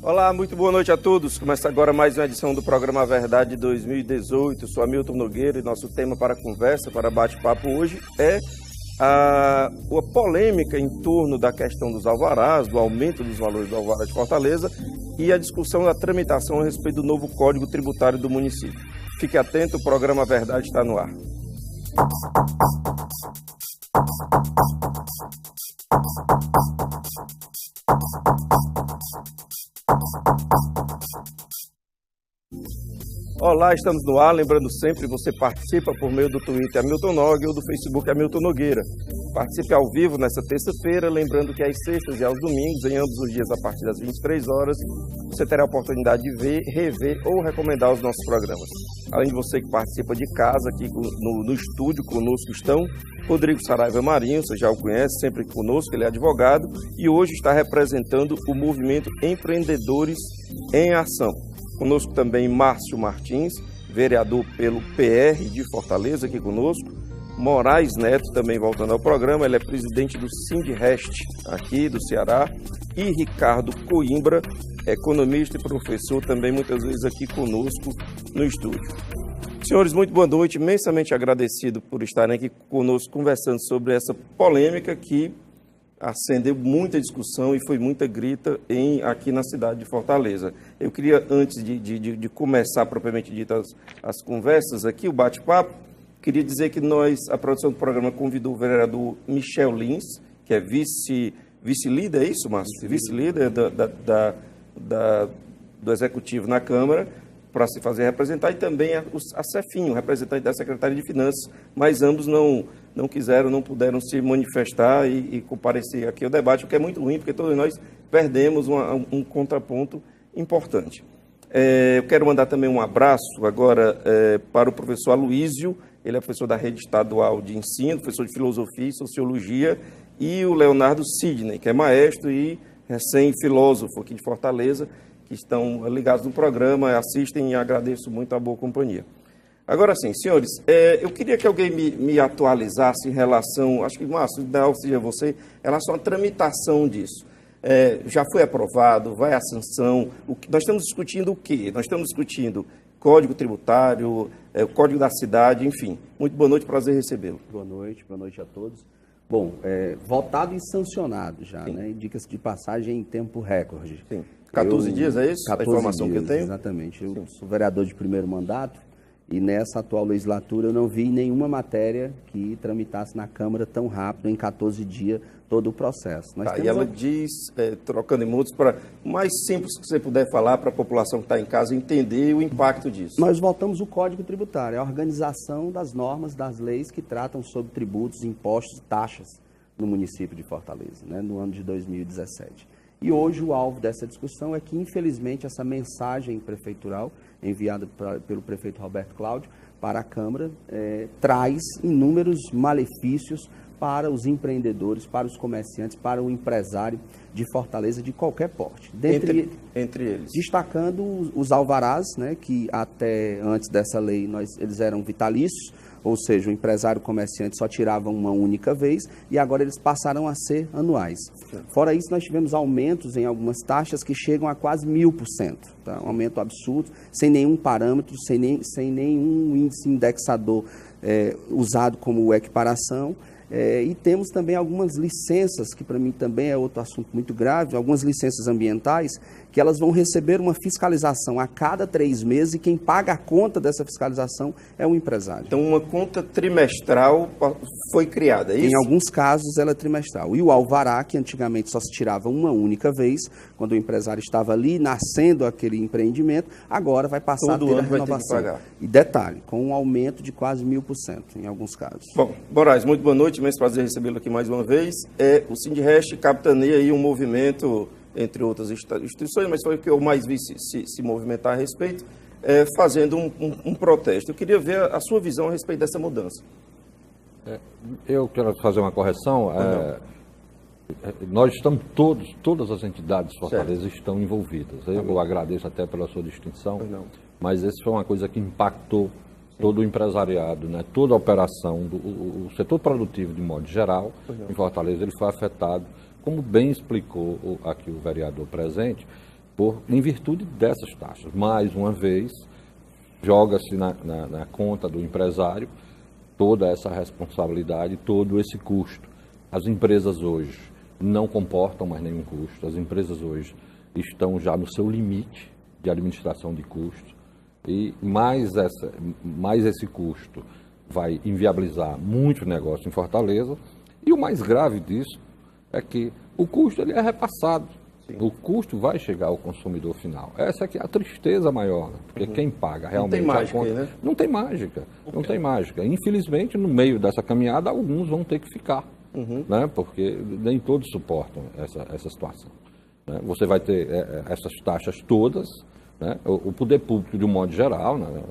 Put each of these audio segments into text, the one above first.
Olá, muito boa noite a todos. Começa agora mais uma edição do programa Verdade 2018. Sou Hamilton Nogueira e nosso tema para conversa, para bate-papo hoje é a polêmica em torno da questão dos alvarás, do aumento dos valores do alvará de Fortaleza e a discussão da tramitação a respeito do novo Código Tributário do município. Fique atento, o programa Verdade está no ar. Olá, estamos no ar. Lembrando sempre, você participa por meio do Twitter Hamilton Nogue ou do Facebook Hamilton Nogueira. Participe ao vivo nesta terça-feira, lembrando que às sextas e aos domingos, em ambos os dias a partir das 23 horas, você terá a oportunidade de ver, rever ou recomendar os nossos programas. Além de você que participa de casa, aqui no estúdio conosco estão Rodrigo Saraiva Marinho, você já o conhece, sempre conosco, ele é advogado e hoje está representando o movimento Empreendedores em Ação. Conosco também Márcio Martins, vereador pelo PR de Fortaleza, aqui conosco. Moraes Neto, também voltando ao programa, ele é presidente do Sindrest, aqui do Ceará. E Ricardo Coimbra, economista e professor, também muitas vezes aqui conosco no estúdio. Senhores, muito boa noite, imensamente agradecido por estarem aqui conosco conversando sobre essa polêmica que acendeu muita discussão e foi muita grita aqui na cidade de Fortaleza. Eu queria, antes de começar propriamente dito as conversas aqui, o bate-papo, queria dizer que a produção do programa convidou o vereador Michel Lins, que é vice-líder, é isso, Márcio? Vice-líder do Executivo na Câmara, para se fazer representar, e também a Cefinho, representante da Secretaria de Finanças, mas ambos não quiseram, não puderam se manifestar e comparecer aqui ao debate, o que é muito ruim, porque todos nós perdemos um contraponto importante. Eu quero mandar também um abraço agora para o professor Aloísio, ele é professor da Rede Estadual de Ensino, professor de Filosofia e Sociologia, e o Leonardo Sidney, que é maestro e recém-filósofo aqui de Fortaleza, que estão ligados no programa, assistem e agradeço muito a boa companhia. Agora sim, senhores, eu queria que alguém me atualizasse em relação, acho que, Márcio, seja você, em relação à tramitação disso. Já foi aprovado, vai à sanção, nós estamos discutindo o quê? Nós estamos discutindo Código Tributário, Código da Cidade, enfim. Muito boa noite, prazer recebê-lo. Boa noite a todos. Bom, votado e sancionado já, né? Indica-se de passagem em tempo recorde. Sim. 14 dias, é isso? 14 a informação dias, que eu tenho? Exatamente. Eu sou vereador de primeiro mandato e nessa atual legislatura eu não vi nenhuma matéria que tramitasse na Câmara tão rápido, em 14 dias, todo o processo. E ela diz, trocando em minutos, para o mais simples que você puder falar para a população que está em casa entender o impacto disso. Nós votamos o Código Tributário, a organização das normas, das leis que tratam sobre tributos, impostos e taxas no município de Fortaleza, né, no ano de 2017. E hoje o alvo dessa discussão é que, infelizmente, essa mensagem prefeitural enviada pelo prefeito Roberto Cláudio para a Câmara traz inúmeros malefícios para os empreendedores, para os comerciantes, para o empresário de Fortaleza de qualquer porte. Entre eles. Destacando os alvarás, né, que até antes dessa lei eles eram vitalícios, ou seja, o empresário comerciante só tirava uma única vez e agora eles passaram a ser anuais. Fora isso, nós tivemos aumentos em algumas taxas que chegam a quase 1000%. Tá? Um aumento absurdo, sem nenhum parâmetro, sem nenhum índice indexador usado como equiparação. E temos também algumas licenças, que para mim também é outro assunto muito grave, algumas licenças ambientais, que elas vão receber uma fiscalização a cada 3 meses e quem paga a conta dessa fiscalização é o empresário. Então uma conta trimestral foi criada, é isso? Em alguns casos ela é trimestral. E o alvará, que antigamente só se tirava uma única vez, quando o empresário estava ali nascendo aquele empreendimento, agora vai passar a ter a renovação. Vai ter que pagar. E detalhe, com um aumento de quase 1000% em alguns casos. Bom, Moraes, muito boa noite. Imenso prazer recebê-lo aqui mais uma vez. O Sindrest capitaneia aí um movimento, entre outras instituições, mas foi o que eu mais vi se movimentar a respeito, fazendo um protesto. Eu queria ver a sua visão a respeito dessa mudança. Eu quero fazer uma correção. Nós estamos todas as entidades de Fortaleza estão envolvidas. Eu agradeço até pela sua distinção, mas isso foi uma coisa que impactou todo o empresariado, né? Toda a operação, o setor produtivo de modo geral, em Fortaleza, ele foi afetado, como bem explicou aqui o vereador presente, em virtude dessas taxas. Mais uma vez, joga-se na conta do empresário toda essa responsabilidade, todo esse custo. As empresas hoje não comportam mais nenhum custo, as empresas hoje estão já no seu limite de administração de custos, e mais esse custo vai inviabilizar muitos negócios em Fortaleza, e o mais grave disso é que o custo ele é repassado. Sim. O custo vai chegar ao consumidor final. Essa é que é a tristeza maior, né? Porque quem paga realmente não tem mágica, a conta... né? Não tem mágica, não tem mágica. Infelizmente, no meio dessa caminhada, alguns vão ter que ficar, né? Porque nem todos suportam essa situação. Né? Você vai ter essas taxas todas, né? O poder público, de um modo geral, né?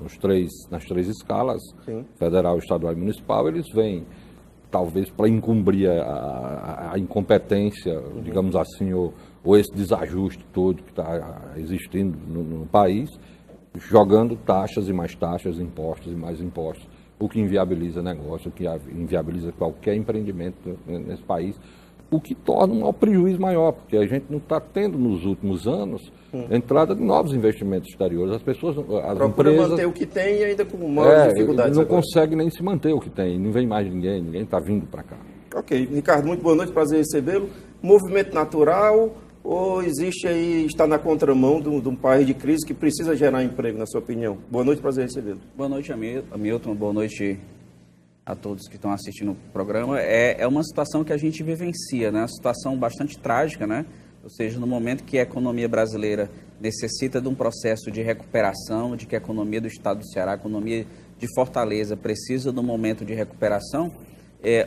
nas três escalas, sim, federal, estadual e municipal, eles vêm talvez para encobrir a incompetência, digamos assim, ou esse desajuste todo que está existindo no país, jogando taxas e mais taxas, impostos e mais impostos, o que inviabiliza negócio, o que inviabiliza qualquer empreendimento nesse país, o que torna um prejuízo maior, porque a gente não está tendo nos últimos anos entrada de novos investimentos exteriores. As pessoas, as empresas manter o que tem e ainda com maiores dificuldades. Não consegue nem se manter o que tem, não vem mais ninguém está vindo para cá. Ok, Ricardo, muito boa noite, prazer em recebê-lo. Movimento natural ou existe aí, está na contramão de um país de crise que precisa gerar emprego, na sua opinião? Boa noite, prazer em recebê-lo. Boa noite, Hamilton, boa noite a todos que estão assistindo o programa. É uma situação que a gente vivencia, né? Uma situação bastante trágica, né? Ou seja, no momento que a economia brasileira necessita de um processo de recuperação, de que a economia do estado do Ceará, a economia de Fortaleza precisa de um momento de recuperação,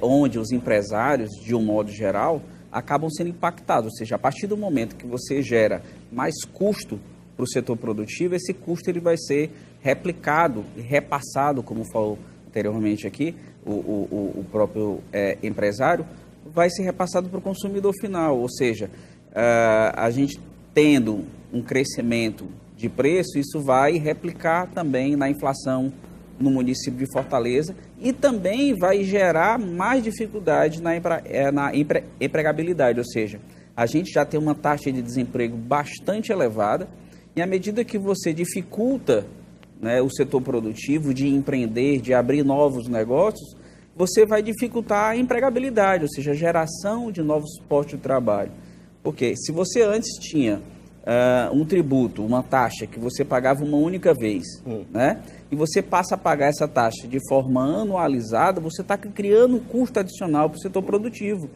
onde os empresários, de um modo geral, acabam sendo impactados. Ou seja, a partir do momento que você gera mais custo para o setor produtivo, esse custo ele vai ser replicado e repassado, como falou anteriormente aqui, o próprio empresário, vai ser repassado para o consumidor final. Ou seja, a gente tendo um crescimento de preço, isso vai replicar também na inflação no município de Fortaleza e também vai gerar mais dificuldade na empregabilidade, ou seja, a gente já tem uma taxa de desemprego bastante elevada e à medida que você dificulta, né, o setor produtivo de empreender, de abrir novos negócios, você vai dificultar a empregabilidade, ou seja, a geração de novos postos de trabalho. Porque se você antes tinha um tributo, uma taxa que você pagava uma única vez, né? E você passa a pagar essa taxa de forma anualizada, você está criando um custo adicional para o setor produtivo.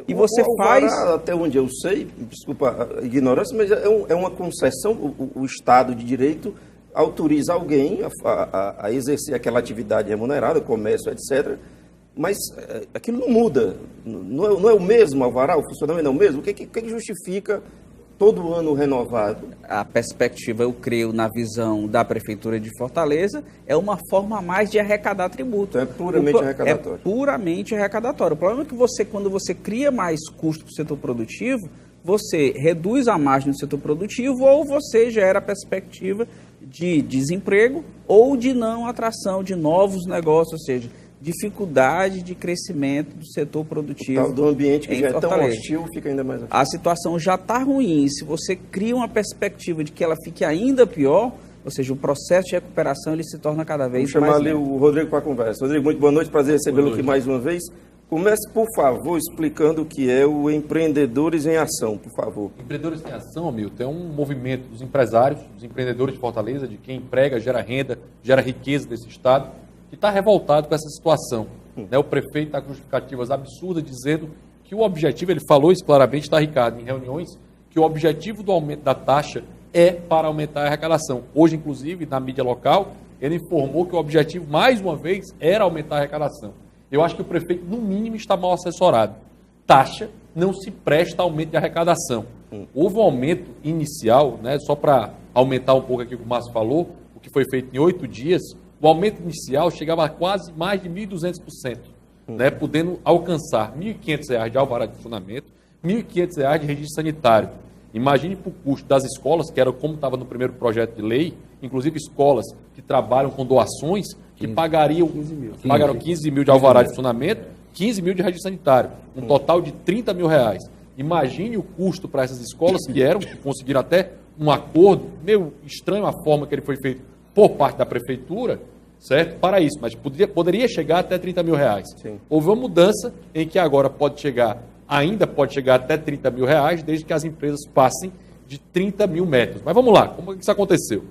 E você faz... Até onde eu sei, desculpa a ignorância, mas é uma concessão, o Estado de Direito autoriza alguém a exercer aquela atividade remunerada, comércio, etc., mas aquilo não muda, não é o mesmo alvará, o funcionamento não é o mesmo. O que justifica todo ano renovado? A perspectiva, eu creio, na visão da Prefeitura de Fortaleza, é uma forma a mais de arrecadar tributo. Então é puramente arrecadatório. É puramente arrecadatório. O problema é que quando você cria mais custo para o setor produtivo, você reduz a margem do setor produtivo ou você gera a perspectiva de desemprego ou de não atração de novos negócios, ou seja, dificuldade de crescimento do setor produtivo. Do ambiente que já é tão hostil, fica ainda mais hostil. A situação já está ruim. Se você cria uma perspectiva de que ela fique ainda pior, ou seja, o processo de recuperação ele se torna cada vez mais... Vamos chamar ali o Rodrigo para a conversa. Rodrigo, muito boa noite, prazer recebê-lo aqui mais uma vez. Comece, por favor, explicando o que é o Empreendedores em Ação, por favor. Empreendedores em Ação, Hamilton, é um movimento dos empresários, dos empreendedores de Fortaleza, de quem emprega, gera renda, gera riqueza desse estado, que está revoltado com essa situação. O prefeito está com justificativas absurdas, dizendo que o objetivo, ele falou isso claramente, tá, Ricardo, em reuniões, que o objetivo do aumento da taxa é para aumentar a arrecadação. Hoje, inclusive, na mídia local, ele informou que o objetivo, mais uma vez, era aumentar a arrecadação. Eu acho que o prefeito, no mínimo, está mal assessorado. Taxa não se presta a aumento de arrecadação. Houve um aumento inicial, né, só para aumentar um pouco aqui o que o Márcio falou, o que foi feito em 8 dias, o aumento inicial chegava a quase mais de 1.200%, né, podendo alcançar R$ 1.500 de alvará de funcionamento, R$ 1.500 de registro sanitário. Imagine para o custo das escolas, que era como estava no primeiro projeto de lei, inclusive escolas que trabalham com doações, que pagaram 15 mil de alvará de funcionamento, 15 mil de registro sanitário, um total de R$ 30 mil. Imagine o custo para essas escolas que conseguiram até um acordo, meio estranho a forma que ele foi feito por parte da prefeitura, certo? Para isso, mas poderia chegar até 30 mil reais. Sim. Houve uma mudança em que agora ainda pode chegar até 30 mil reais, desde que as empresas passem de 30 mil metros. Mas vamos lá, como é que isso aconteceu?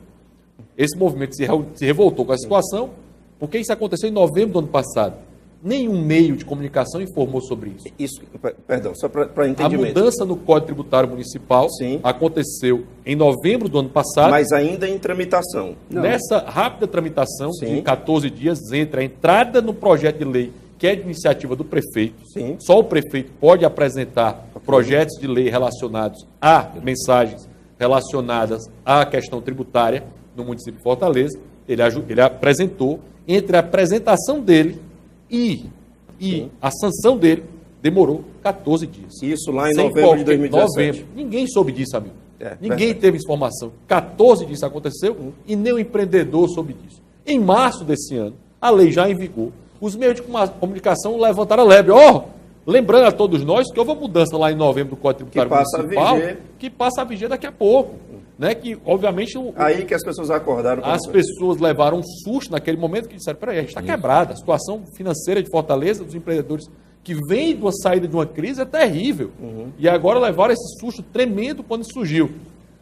Esse movimento se revoltou com a situação, porque isso aconteceu em novembro do ano passado. Nenhum meio de comunicação informou sobre isso. Isso, perdão, só para A entendimento. mudança no Código Tributário Municipal Sim. aconteceu em novembro do ano passado. Mas ainda em tramitação. Nessa rápida tramitação Sim. de 14 dias, entra a entrada no projeto de lei, que é de iniciativa do prefeito. Sim. Só o prefeito pode apresentar projetos de lei relacionados a mensagens relacionadas à questão tributária no município de Fortaleza. Ele apresentou. Entre a apresentação dele e a sanção dele, demorou 14 dias. Isso lá em Sem novembro de qualquer- 2017. novembro. Ninguém soube disso, amigo. Ninguém verdade. teve informação. 14 disso aconteceu e nem o empreendedor soube disso. Em março desse ano, a lei já em vigor. Os meios de comunicação levantaram a lebre. Lembrando a todos nós que houve uma mudança lá em novembro do Código Tributário passa a Municipal, viger. que passa a viger daqui a pouco. Né? Que, obviamente, Aí que as pessoas acordaram. as pessoas levaram um susto naquele momento que disseram, peraí, a gente está quebrado. A situação financeira de Fortaleza, dos empreendedores que vêm de uma saída de uma crise é terrível. E agora levaram esse susto tremendo quando surgiu.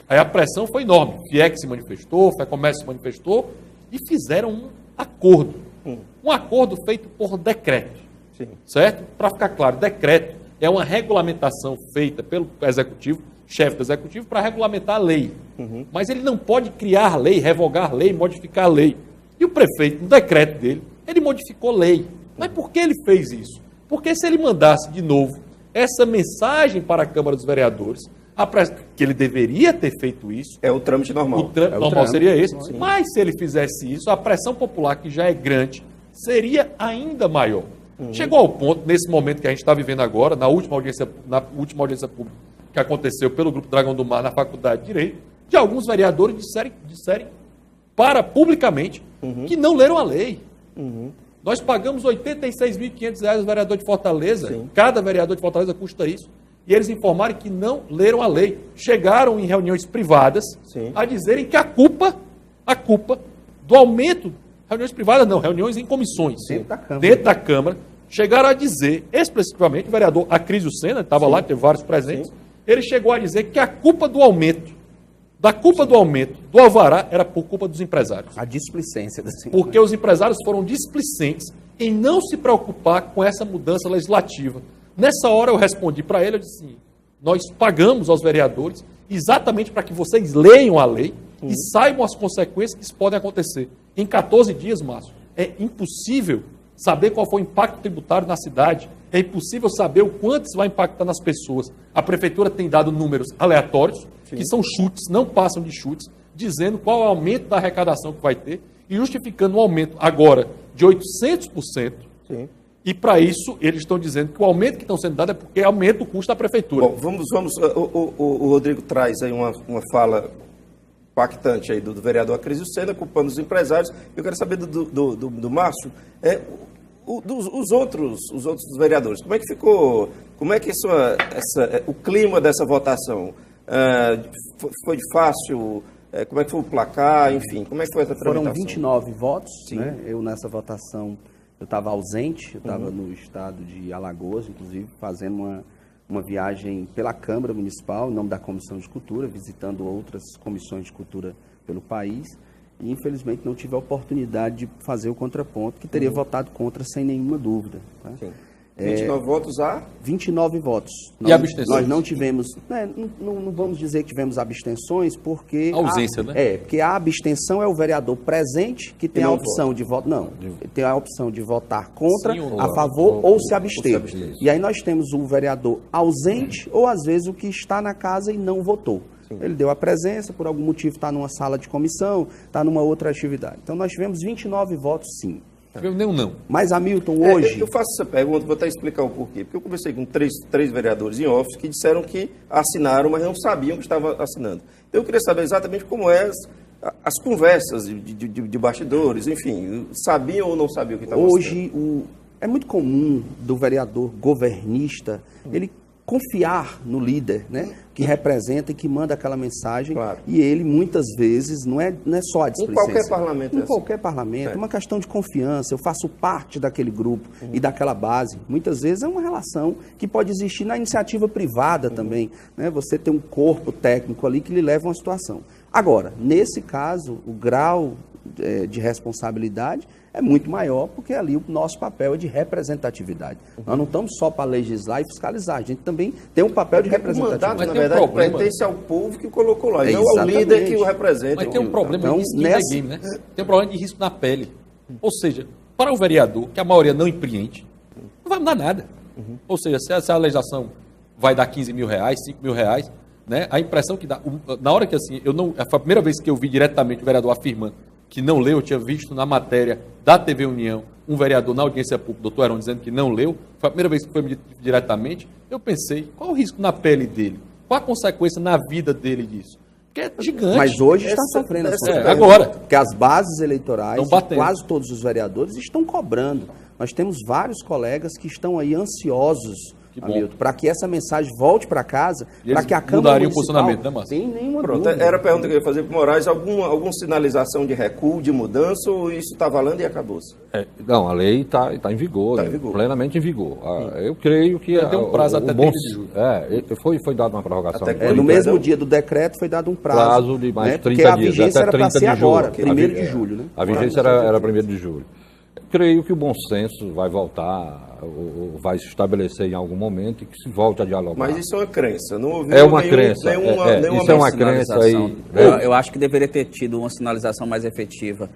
Aí a pressão foi enorme. FIEC se manifestou, FEComércio se manifestou e fizeram um acordo. Um acordo feito por decreto. Sim. Certo? Para ficar claro, decreto é uma regulamentação feita pelo executivo, chefe do executivo, para regulamentar a lei. Mas ele não pode criar lei, revogar lei, modificar a lei. E o prefeito, no decreto dele, ele modificou lei. Mas por que ele fez isso? Porque se ele mandasse de novo essa mensagem para a Câmara dos Vereadores, que ele deveria ter feito isso, É o trâmite normal. o trâmite normal seria esse, mas se ele fizesse isso, a pressão popular, que já é grande, seria ainda maior. Chegou ao ponto, nesse momento que a gente está vivendo agora, na última audiência pública que aconteceu pelo Grupo Dragão do Mar na Faculdade de Direito, de alguns vereadores disserem publicamente que não leram a lei. Nós pagamos R$ 86.500 aos vereadores de Fortaleza. Sim. Cada vereador de Fortaleza custa isso. E eles informaram que não leram a lei. Chegaram em reuniões privadas Sim. a dizerem que a culpa do aumento, reuniões privadas não, reuniões em comissões. Dentro da Câmara. Câmara, chegaram a dizer, explicitamente, o vereador Acrísio Sena, estava lá, teve vários presentes, ele chegou a dizer que a culpa do aumento do alvará era por culpa dos empresários. A displicência desse. Porque os empresários foram displicentes em não se preocupar com essa mudança legislativa. Nessa hora eu respondi para ele, eu disse assim, nós pagamos aos vereadores exatamente para que vocês leiam a lei e saibam as consequências que isso podem acontecer. Em 14 dias, Márcio, é impossível saber qual foi o impacto tributário na cidade, é impossível saber o quanto isso vai impactar nas pessoas. A prefeitura tem dado números aleatórios, que são chutes, não passam de chutes, dizendo qual é o aumento da arrecadação que vai ter e justificando um aumento agora de 800%. Sim. E para isso, eles estão dizendo que o aumento que estão sendo dado é porque aumenta o custo da prefeitura. Bom, vamos. O Rodrigo traz aí uma fala impactante aí do vereador Acrísio Sena, culpando os empresários. Eu quero saber do Márcio, os outros vereadores, como é que ficou, como é que o clima dessa votação? Foi fácil? Como é que foi o placar? Enfim, como é que foi essa tramitação? Foram 29 votos, Sim. né? Eu nessa votação, eu estava ausente, eu estava no estado de Alagoas, inclusive, fazendo uma viagem pela Câmara Municipal, em nome da Comissão de Cultura, visitando outras comissões de cultura pelo país, e infelizmente não tive a oportunidade de fazer o contraponto, que teria votado contra sem nenhuma dúvida. Tá? Sim. 29 votos a? 29 votos. E abstenções? Nós não tivemos, não vamos dizer que tivemos abstenções, porque... Ausência, né? Porque a abstenção é o vereador presente que tem a opção de votar, tem a opção de votar contra, Sim ou não. a favor ou se abster. abster. E aí nós temos o vereador ausente ou às vezes o que está na casa e não votou. Ele deu a presença, por algum motivo está numa sala de comissão, está numa outra atividade. Então nós tivemos 29 votos, sim. Não. Mas, Hamilton, hoje... Eu faço essa pergunta, vou até explicar o porquê. Porque eu conversei com três vereadores em office que disseram que assinaram, mas não sabiam que estavam assinando. Então, eu queria saber exatamente como as conversas de bastidores, enfim, sabiam ou não sabiam o que estavam assinando? Hoje, é muito comum do vereador governista ele confiar no líder, né? Que representa e que manda aquela mensagem. Claro. E ele, muitas vezes, não é só a displicência. Em qualquer parlamento. Em qualquer parlamento. É uma questão de confiança. Eu faço parte daquele grupo e daquela base. Muitas vezes é uma relação que pode existir na iniciativa privada também. Né? Você tem um corpo técnico ali que lhe leva a uma situação. Agora, nesse caso, o grau de responsabilidade é muito maior, porque ali o nosso papel é de representatividade. Nós não estamos só para legislar e fiscalizar, a gente também tem um papel de representatividade. Mas na verdade, pertence ao povo que colocou lá, e não ao líder que o representa. Mas tem um problema de risco de game, né? Tem um problema de risco na pele. Ou seja, para o vereador, que a maioria não empreende, não vai mudar nada. Ou seja, se a legislação vai dar 15 mil reais, 5 mil reais, né? A impressão que dá, na hora que assim, foi a primeira vez que eu vi diretamente o vereador afirmando que não leu, eu tinha visto na matéria da TV União, um vereador na audiência pública, o doutor Heron, dizendo que não leu, foi a primeira vez que foi me dito diretamente, eu pensei, qual o risco na pele dele? Qual a consequência na vida dele disso? Porque é gigante. Mas hoje está sofrendo essa agora. Porque as bases eleitorais, quase todos os vereadores estão cobrando. Nós temos vários colegas que estão aí ansiosos, Hamilton, para que essa mensagem volte para casa, para que a Câmara Municipal... o posicionamento, né, Márcio? Tem nenhuma Pronto, dúvida. era a pergunta que eu ia fazer para o Moraes, alguma sinalização de recuo, de mudança, ou isso está valendo e acabou-se? Não, a lei está em vigor, Tá em vigor. plenamente em vigor. Eu creio que... Tem um prazo até 30 de julho. Foi dada uma prorrogação. No mesmo dia do decreto foi dado um prazo de mais 30 porque a dias, vigência até era para 30 ser de julho. agora, 1º de julho. Né? A vigência era 1º de julho. Creio que o bom senso vai voltar, ou vai se estabelecer em algum momento e que se volte a dialogar. Mas isso é uma crença, não houve crença. Isso é uma crença aí. Eu acho que deveria ter tido uma sinalização mais efetiva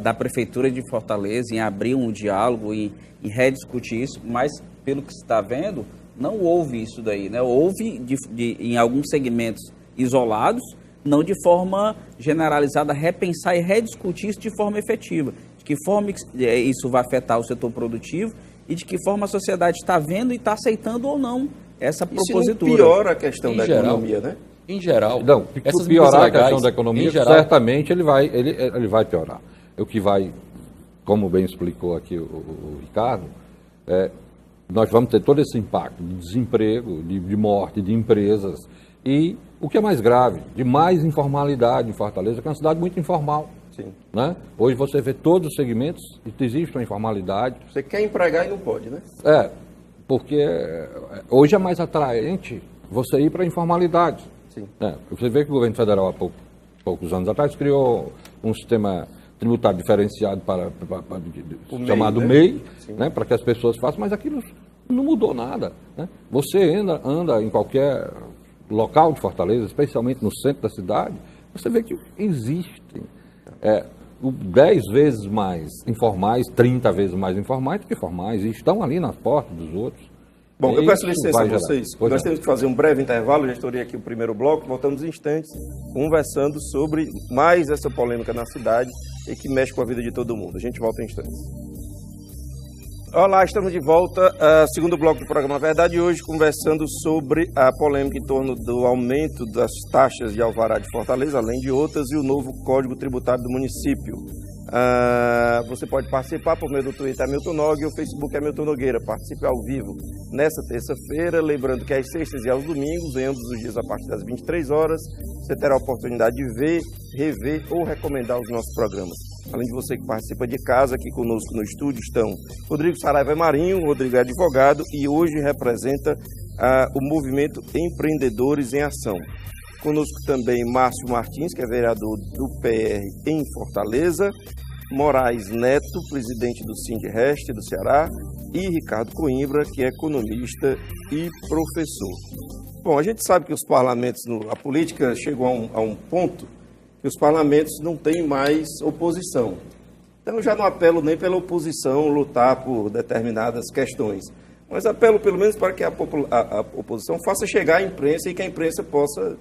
da Prefeitura de Fortaleza em abrir um diálogo e em rediscutir isso, mas pelo que se está vendo, não houve isso daí, né? Houve em alguns segmentos isolados, não de forma generalizada, repensar e rediscutir isso de forma efetiva. De que forma isso vai afetar o setor produtivo e de que forma a sociedade está vendo e está aceitando ou não essa propositura. Isso não piora a questão da economia, né? Em geral, não, se piorar a questão da economia, certamente ele vai piorar. O que vai, como bem explicou aqui o Ricardo, nós vamos ter todo esse impacto de desemprego, de morte, de empresas e, o que é mais grave, de mais informalidade em Fortaleza, que é uma cidade muito informal. Sim. Né? Hoje você vê todos os segmentos, existe uma informalidade. Você quer empregar e não pode, né? Porque hoje é mais atraente você ir para a informalidade. Sim. Você vê que o governo federal, há poucos anos atrás, criou um sistema tributário diferenciado chamado MEI, né? Para que as pessoas façam, mas aquilo não mudou nada. Né? Você anda em qualquer local de Fortaleza, especialmente no centro da cidade, você vê que existem 10 vezes mais informais, 30 vezes mais informais do que formais, e estão ali nas portas dos outros. Bom, eu peço licença a vocês. Nós temos que fazer um breve intervalo, já estourei aqui o primeiro bloco, voltamos em instantes, conversando sobre mais essa polêmica na cidade e que mexe com a vida de todo mundo. A gente volta em instantes. Olá, estamos de volta, segundo bloco do programa Verdade, hoje conversando sobre a polêmica em torno do aumento das taxas de alvará de Fortaleza, além de outras, e o novo Código Tributário do município. Você pode participar por meio do Twitter Hamilton Nog e o Facebook Hamilton Nogueira. Participe ao vivo nesta terça-feira, lembrando que às sextas e aos domingos, em ambos os dias a partir das 23 horas, você terá a oportunidade de ver, rever ou recomendar os nossos programas. Além de você que participa de casa, aqui conosco no estúdio estão Rodrigo Saraiva Marinho, Rodrigo é advogado e hoje representa o movimento Empreendedores em Ação. Conosco também Márcio Martins, que é vereador do PR em Fortaleza, Moraes Neto, presidente do Sindrest do Ceará, e Ricardo Coimbra, que é economista e professor. Bom, a gente sabe que os parlamentos, a política chegou a um ponto que os parlamentos não têm mais oposição. Então, eu já não apelo nem pela oposição lutar por determinadas questões, mas apelo pelo menos para que a oposição faça chegar à imprensa e que a imprensa possa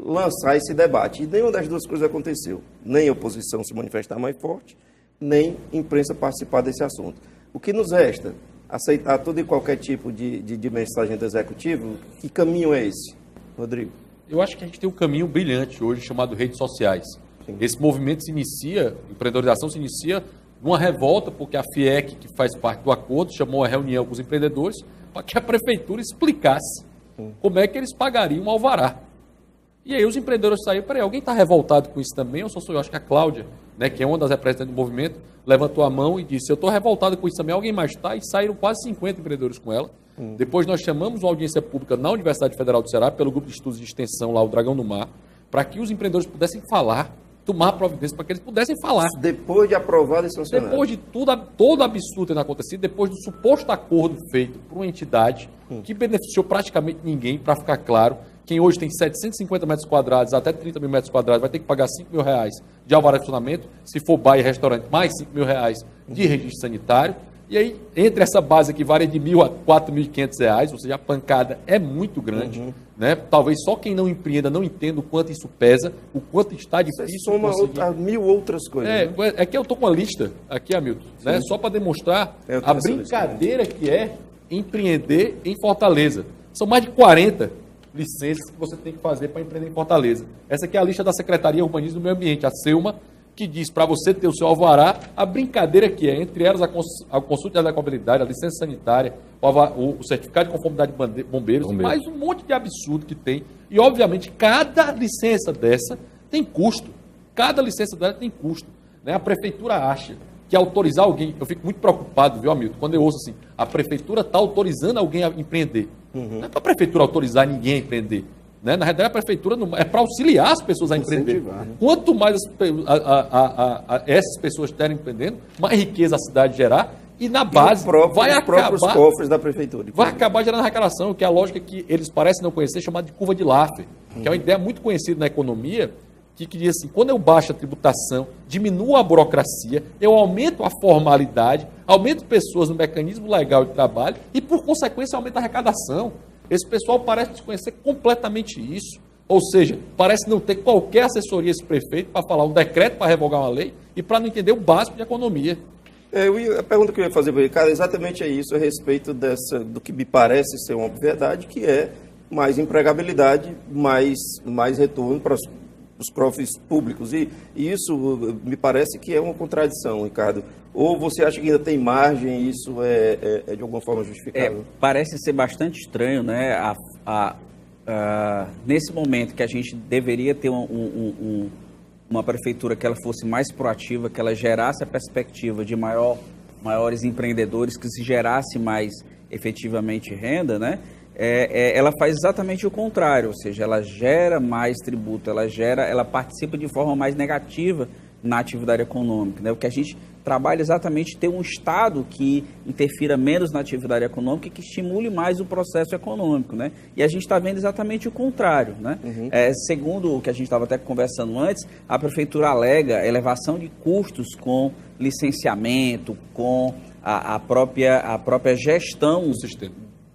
lançar esse debate. E nenhuma das duas coisas aconteceu. Nem a oposição se manifestar mais forte, nem a imprensa participar desse assunto. O que nos resta? Aceitar todo e qualquer tipo de mensagem do Executivo? Que caminho é esse, Rodrigo? Eu acho que a gente tem um caminho brilhante hoje chamado redes sociais. Sim. Esse movimento se inicia, a empreendedorização se inicia numa revolta, porque a FIEC, que faz parte do acordo, chamou a reunião com os empreendedores para que a prefeitura explicasse como é que eles pagariam um alvará. E aí os empreendedores saíram, peraí, alguém está revoltado com isso também? Ou só sou eu? Acho que a Cláudia, né, que é uma das representantes do movimento, levantou a mão e disse, eu estou revoltado com isso também, alguém mais está? E saíram quase 50 empreendedores com ela. Depois nós chamamos uma audiência pública na Universidade Federal do Ceará, pelo grupo de estudos de extensão lá, o Dragão do Mar, para que os empreendedores pudessem falar, tomar providência para que eles pudessem falar. Depois de aprovado e sancionado. Depois de todo absurdo ter acontecido, depois do suposto acordo feito por uma entidade que beneficiou praticamente ninguém, para ficar claro, quem hoje tem 750 metros quadrados, até 30 mil metros quadrados, vai ter que pagar R$5.000 de alvará de funcionamento, se for bar e restaurante, mais R$5.000 de registro sanitário. E aí, entre essa base que varia de R$1.000 a R$4.500, ou seja, a pancada é muito grande, né? Talvez só quem não empreenda não entenda o quanto isso pesa, o quanto está difícil. Você soma mil outras coisas. É que eu estou com uma lista aqui, Hamilton, né? Só para demonstrar a brincadeira que é empreender em Fortaleza. São mais de 40 licenças que você tem que fazer para empreender em Fortaleza. Essa aqui é a lista da Secretaria Urbanismo e Meio Ambiente, a SEUMA, que diz para você ter o seu alvará, a brincadeira que é, entre elas a consulta de adequabilidade, a licença sanitária, o certificado de conformidade de bombeiros, mais um monte de absurdo que tem. E, obviamente, cada licença dessa tem custo. Cada licença dessa tem custo. Né? A prefeitura acha que autorizar alguém... Eu fico muito preocupado, viu, Hamilton, quando eu ouço assim, a prefeitura está autorizando alguém a empreender. Não é para a prefeitura autorizar ninguém a empreender. Né? Na realidade, a prefeitura é para auxiliar as pessoas a empreender. Quanto mais essas pessoas estiverem empreendendo, mais riqueza a cidade gerar e na base vai acabar os cofres da prefeitura. Vai acabar gerando arrecadação, que é a lógica que eles parecem não conhecer, chamada de curva de Laffer, que é uma ideia muito conhecida na economia, que diz assim, quando eu baixo a tributação, diminuo a burocracia, eu aumento a formalidade, aumento pessoas no mecanismo legal de trabalho e, por consequência, aumento a arrecadação. Esse pessoal parece desconhecer completamente isso. Ou seja, parece não ter qualquer assessoria esse prefeito para falar um decreto para revogar uma lei e para não entender o básico de economia. A pergunta que eu ia fazer para o Ricardo exatamente é isso, a respeito do que me parece ser uma obviedade, que é mais empregabilidade, mais retorno para os cofres públicos. E isso me parece que é uma contradição, Ricardo. Ou você acha que ainda tem margem e isso é de alguma forma justificável? Parece ser bastante estranho, né? Nesse momento que a gente deveria ter uma prefeitura que ela fosse mais proativa, que ela gerasse a perspectiva de maiores empreendedores, que se gerasse mais efetivamente renda, né? Ela faz exatamente o contrário, ou seja, ela gera mais tributo, ela participa de forma mais negativa na atividade econômica, né? O que a gente trabalha exatamente ter um Estado que interfira menos na atividade econômica e que estimule mais o processo econômico, né? E a gente está vendo exatamente o contrário, né? Segundo o que a gente estava até conversando antes, a prefeitura alega elevação de custos com licenciamento, com a própria gestão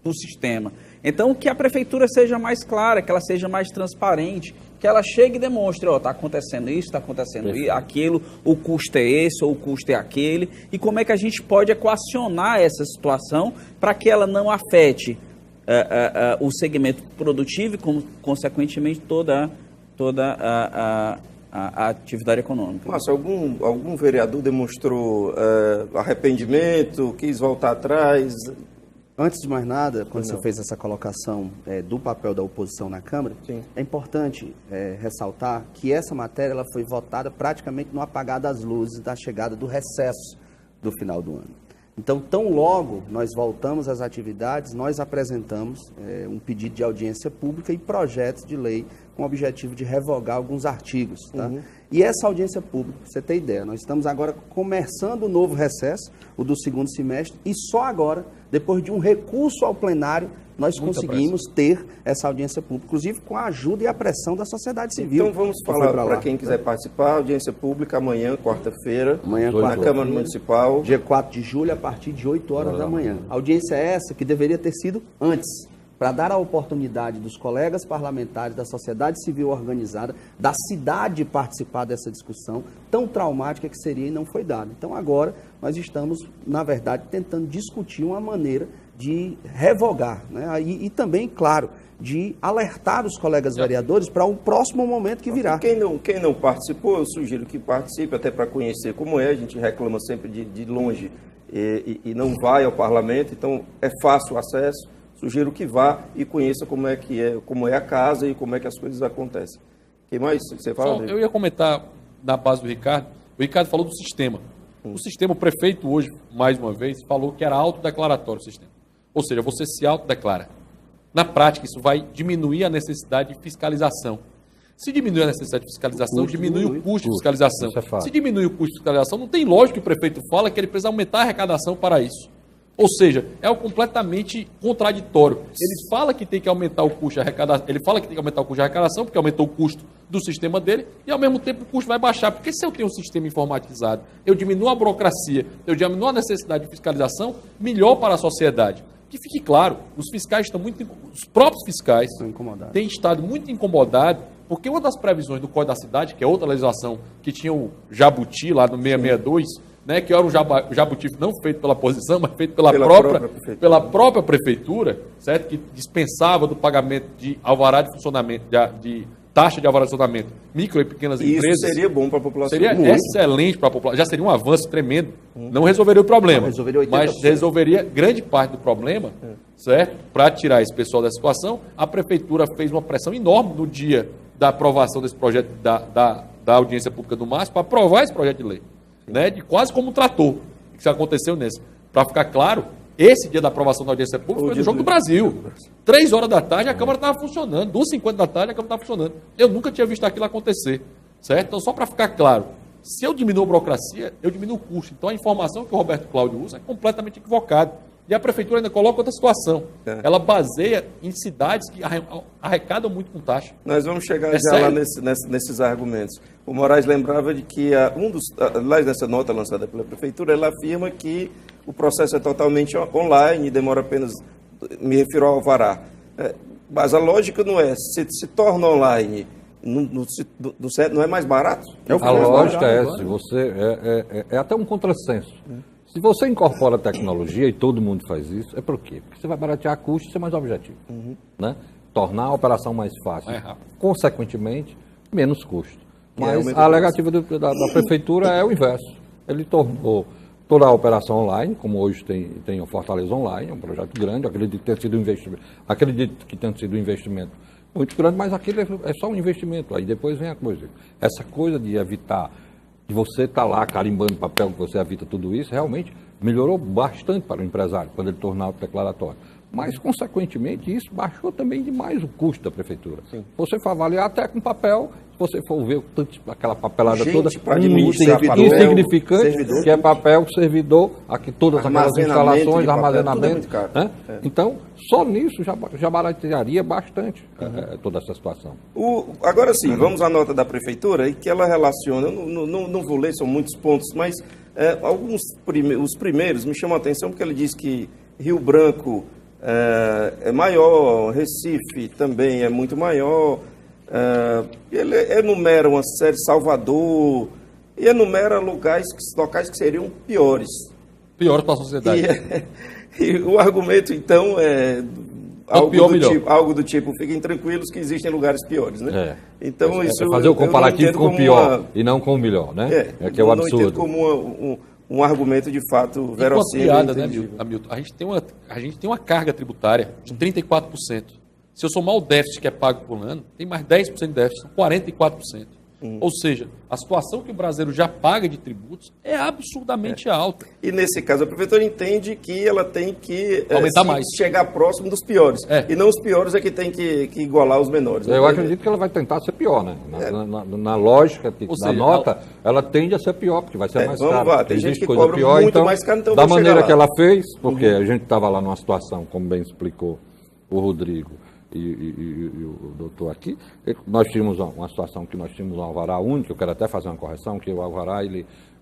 do sistema. Então, que a prefeitura seja mais clara, que ela seja mais transparente, que ela chegue e demonstre, está acontecendo isso, está acontecendo aquilo, o custo é esse ou o custo é aquele, e como é que a gente pode equacionar essa situação para que ela não afete o segmento produtivo e, consequentemente, toda a atividade econômica. Márcio, algum vereador demonstrou arrependimento, quis voltar atrás? Antes de mais nada, quando você fez essa colocação do papel da oposição na Câmara, é importante ressaltar que essa matéria ela foi votada praticamente no apagar das luzes da chegada do recesso do final do ano. Então, tão logo nós voltamos às atividades, nós apresentamos um pedido de audiência pública e projetos de lei com o objetivo de revogar alguns artigos. Tá? E essa audiência pública, pra você ter ideia, nós estamos agora começando o novo recesso, o do segundo semestre, e só agora, depois de um recurso ao plenário, nós conseguimos ter essa audiência pública, inclusive com a ajuda e a pressão da sociedade civil. Então vamos falar para quem quiser participar, audiência pública amanhã, quarta-feira, na Câmara Municipal. Dia 4 de julho, a partir de 8 horas da manhã. A audiência é essa que deveria ter sido antes, para dar a oportunidade dos colegas parlamentares, da sociedade civil organizada, da cidade participar dessa discussão tão traumática que seria e não foi dada. Então agora nós estamos, na verdade, tentando discutir uma maneira de revogar, né? E também, claro, de alertar os colegas vereadores para o próximo momento que virá. Quem não participou, eu sugiro que participe, até para conhecer como é. A gente reclama sempre de longe e não vai ao parlamento, então é fácil o acesso. Sugiro que vá e conheça como é a casa e como é que as coisas acontecem. O que mais você fala? Eu ia comentar na base do Ricardo. O Ricardo falou do sistema. O sistema, o prefeito hoje, mais uma vez, falou que era autodeclaratório o sistema. Ou seja, você se autodeclara. Na prática, isso vai diminuir a necessidade de fiscalização. Se diminui a necessidade de fiscalização, diminui o custo de fiscalização. Se diminui o custo de fiscalização, não tem lógica que o prefeito fala que ele precisa aumentar a arrecadação para isso. Ou seja, é algo completamente contraditório. Ele fala que tem que aumentar o custo de arrecadação, porque aumentou o custo do sistema dele, e ao mesmo tempo o custo vai baixar. Porque se eu tenho um sistema informatizado, eu diminuo a burocracia, eu diminuo a necessidade de fiscalização, melhor para a sociedade. Que fique claro, os próprios fiscais têm estado muito incomodados, porque uma das previsões do Código da Cidade, que é outra legislação que tinha o Jabuti lá no 662, né, que era um jabuti não feito pela posição, mas feito pela própria prefeitura, certo? Que dispensava do pagamento de alvará de funcionamento, de taxa de alvará de funcionamento, micro e pequenas empresas. Isso seria bom para a população. Seria excelente para a população, já seria um avanço tremendo. Não resolveria o problema, mas resolveria grande parte do problema, certo? Para tirar esse pessoal dessa situação, a prefeitura fez uma pressão enorme no dia da aprovação desse projeto da audiência pública do MAS para aprovar esse projeto de lei. Né, de quase como um trator, que aconteceu nesse. Para ficar claro, esse dia da aprovação da audiência pública foi no Jogo do Brasil. 3 horas da tarde a Câmara estava funcionando, 2h50 da tarde a Câmara estava funcionando. Eu nunca tinha visto aquilo acontecer, certo? Então, só para ficar claro, se eu diminuo a burocracia, eu diminuo o custo. Então, a informação que o Roberto Cláudio usa é completamente equivocada. E a prefeitura ainda coloca outra situação. Ela baseia em cidades que arrecadam muito com taxa. Nós vamos chegar lá nesses argumentos. O Moraes lembrava de que lá nessa nota lançada pela prefeitura, ela afirma que o processo é totalmente online, demora apenas, me refiro ao alvará. Mas a lógica não é, se torna online, não é mais barato? A lógica é essa, é até um contrassenso. Se você incorpora a tecnologia, e todo mundo faz isso, é por quê? Porque você vai baratear custos e ser mais objetivo. Né? Tornar a operação mais fácil. Consequentemente, menos custo. Mas a alegativa da prefeitura é o inverso. Ele tornou toda a operação online, como hoje tem o Fortaleza Online, é um projeto grande, acredito que tenha sido um investimento muito grande, mas aquilo é só um investimento. Aí depois vem a coisa. Essa coisa de evitar, de você estar lá carimbando papel, que você evita tudo isso, realmente melhorou bastante para o empresário, quando ele tornar o declaratório. Mas, consequentemente, isso baixou também demais o custo da prefeitura. Sim. Você for avaliar até com papel, se você for ver aquela papelada toda, insignificante, que é papel, servidor, aqui todas aquelas instalações, armazenamento. Né? Então, só nisso já baratearia bastante toda essa situação. Agora sim, vamos à nota da prefeitura, e que ela relaciona, não vou ler, são muitos pontos, mas os primeiros me chamam a atenção, porque ele diz que Rio Branco é maior, Recife também é muito maior, ele enumera uma série, Salvador, e enumera locais que seriam piores. Piores para a sociedade. E o argumento, então, é algo do tipo, fiquem tranquilos que existem lugares piores, né? Então, isso fazer o comparativo com o pior e não com o melhor, né? Que é o absurdo. Não entendo como um argumento de fato verossímil. Piada, né, Hamilton? A gente tem uma carga tributária de 34%. Se eu somar o déficit que é pago por ano, tem mais 10% de déficit, são 44%. Ou seja, a situação que o brasileiro já paga de tributos é absurdamente alta. E nesse caso, a prefeitura entende que ela tem que aumentar mais, chegar próximo dos piores. E não os piores é que tem que igualar os menores. Eu acredito que ela vai tentar ser pior, né? Na lógica da nota, ela tende a ser pior, porque vai ser mais caro. Lá. Tem gente que cobra pior, muito então, mais caro, então da maneira que ela fez, porque a gente estava lá numa situação, como bem explicou o Rodrigo, e o doutor aqui, nós tínhamos uma situação que nós tínhamos um alvará único, eu quero até fazer uma correção, que o alvará,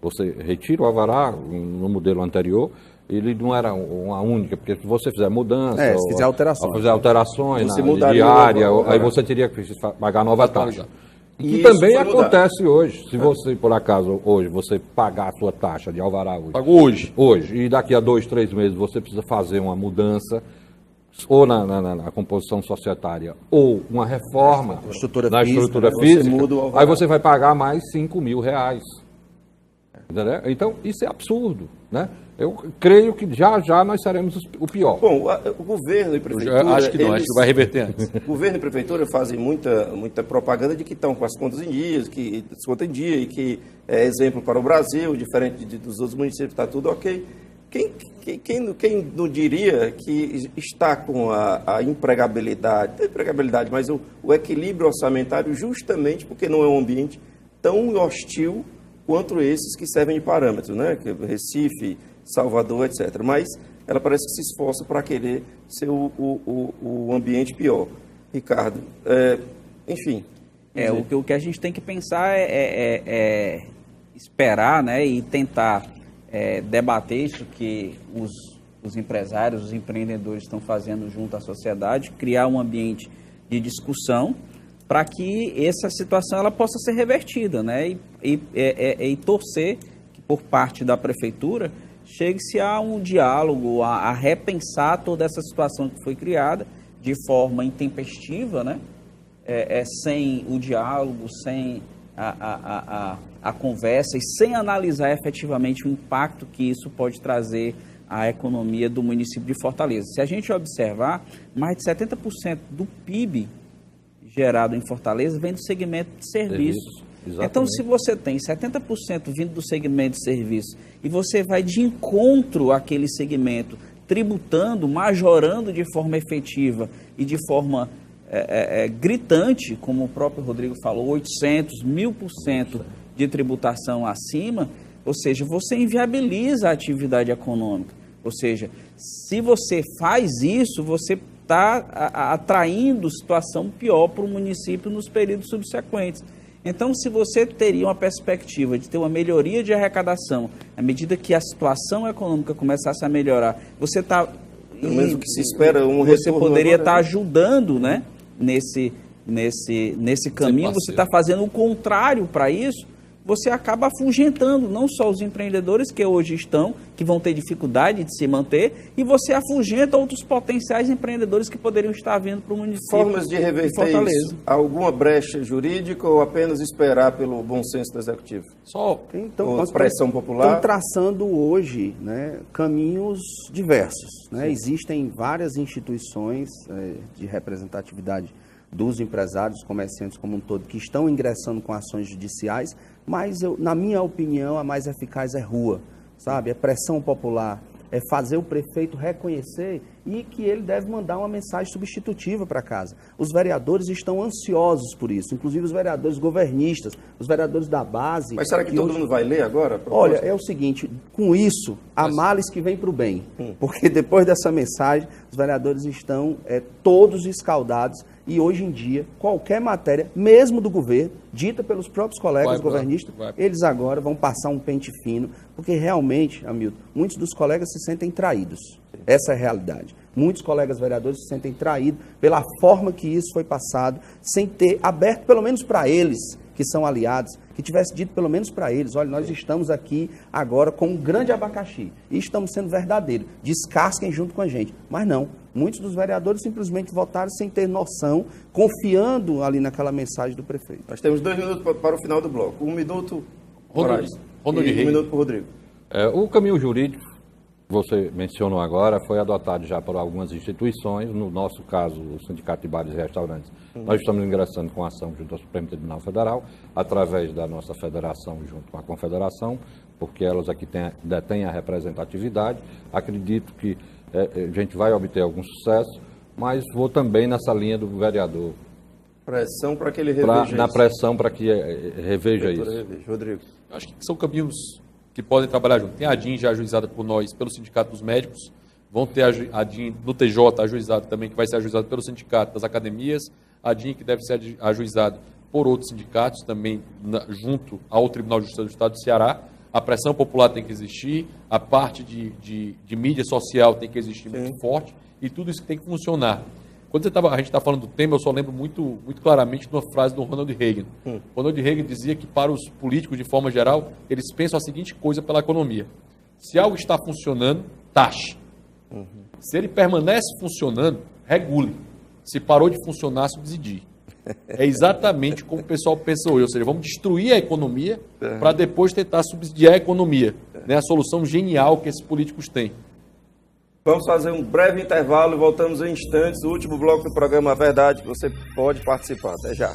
você retira o alvará no modelo anterior, ele não era uma única, porque se você fizer mudança, se fizer alterações na diária, aí você teria que pagar nova taxa. E também acontece hoje, se você, por acaso, hoje, você pagar a sua taxa de alvará hoje, e daqui a 2, 3 meses você precisa fazer uma mudança, ou na composição societária, ou uma reforma na estrutura física, aí você vai pagar mais R$5.000. Entendeu? Então, isso é absurdo. Né? Eu creio que já nós seremos o pior. Bom, o governo e a prefeitura... Acho que não, acho que vai reverter antes. O governo e a prefeitura fazem muita propaganda de que estão com as contas em dia, que as contas em dia, e que é exemplo para o Brasil, diferente dos outros municípios, está tudo ok. Quem não diria que está com a empregabilidade, não empregabilidade, mas o equilíbrio orçamentário, justamente porque não é um ambiente tão hostil quanto esses que servem de parâmetro, né? Recife, Salvador, etc. Mas ela parece que se esforça para querer ser o ambiente pior. Ricardo, enfim. O que a gente tem que pensar é esperar, né, e tentar debater isso que os empresários, os empreendedores estão fazendo junto à sociedade, criar um ambiente de discussão para que essa situação ela possa ser revertida, né, e torcer que por parte da prefeitura chegue-se a um diálogo, a repensar toda essa situação que foi criada de forma intempestiva, né? Sem o diálogo, sem a conversa e sem analisar efetivamente o impacto que isso pode trazer à economia do município de Fortaleza. Se a gente observar, mais de 70% do PIB gerado em Fortaleza vem do segmento de serviços. Então, se você tem 70% vindo do segmento de serviços e você vai de encontro àquele segmento, tributando, majorando de forma efetiva e de forma gritante, como o próprio Rodrigo falou, 800, 1000% de tributação acima, ou seja, você inviabiliza a atividade econômica. Ou seja, se você faz isso, você está atraindo situação pior para o município nos períodos subsequentes. Então, se você teria uma perspectiva de ter uma melhoria de arrecadação, à medida que a situação econômica começasse a melhorar, você está... Pelo menos o que se espera, você poderia estar ajudando, né, nesse caminho, você está fazendo o contrário para isso, você acaba afugentando não só os empreendedores que hoje estão, que vão ter dificuldade de se manter, e você afugenta outros potenciais empreendedores que poderiam estar vindo para o município. Formas de reverter isso? Alguma brecha jurídica ou apenas esperar pelo bom senso do Executivo? Então, pressão popular? Estão traçando hoje, né, caminhos diversos. Né? Existem várias instituições de representatividade dos empresários, comerciantes como um todo, que estão ingressando com ações judiciais, mas, na minha opinião, a mais eficaz é rua, sabe? É pressão popular, é fazer o prefeito reconhecer e que ele deve mandar uma mensagem substitutiva para casa. Os vereadores estão ansiosos por isso, inclusive os vereadores governistas, os vereadores da base. Mas será que todo mundo vai ler agora? Olha, é o seguinte, com isso, há males que vêm para o bem, porque depois dessa mensagem, os vereadores estão todos escaldados e hoje em dia, qualquer matéria, mesmo do governo, dita pelos próprios colegas governistas, eles agora vão passar um pente fino, porque realmente, Hamilton, muitos dos colegas se sentem traídos. Essa é a realidade. Muitos colegas vereadores se sentem traídos pela forma que isso foi passado, sem ter aberto pelo menos para eles, que são aliados, que tivesse dito pelo menos para eles, olha, nós estamos aqui agora com um grande abacaxi e estamos sendo verdadeiros, descasquem junto com a gente. Mas não, muitos dos vereadores simplesmente votaram sem ter noção, confiando ali naquela mensagem do prefeito. Nós temos 2 minutos para o final do bloco. 1 minuto, Ronaldo e 1 minuto para o Rodrigo. O caminho jurídico, você mencionou agora, foi adotado já por algumas instituições, no nosso caso, o Sindicato de Bares e Restaurantes. Nós estamos ingressando com ação junto ao Supremo Tribunal Federal, através da nossa federação junto com a Confederação, porque elas aqui detêm a representatividade. Acredito que a gente vai obter algum sucesso, mas vou também nessa linha do vereador. Pressão para que ele reveja isso. Na pressão para que reveja isso. Rodrigo. Eu acho que são caminhos que podem trabalhar junto. Tem a DIN já ajuizada por nós, pelo Sindicato dos Médicos, vão ter a DIN do TJ ajuizada também, que vai ser ajuizada pelo Sindicato das Academias, a DIN que deve ser ajuizada por outros sindicatos também, junto ao Tribunal de Justiça do Estado do Ceará. A pressão popular tem que existir, a parte de mídia social tem que existir muito forte, e tudo isso tem que funcionar. Quando a gente está falando do tema, eu só lembro muito claramente de uma frase do Ronald Reagan. Ronald Reagan dizia que para os políticos, de forma geral, eles pensam a seguinte coisa pela economia. Se algo está funcionando, taxe. Se ele permanece funcionando, regule. Se parou de funcionar, subsidie. É exatamente como o pessoal pensa hoje. Ou seja, vamos destruir a economia para depois tentar subsidiar a economia. né, a solução genial que esses políticos têm. Vamos fazer um breve intervalo e voltamos em instantes. O último bloco do programa A Verdade, que você pode participar. Até já.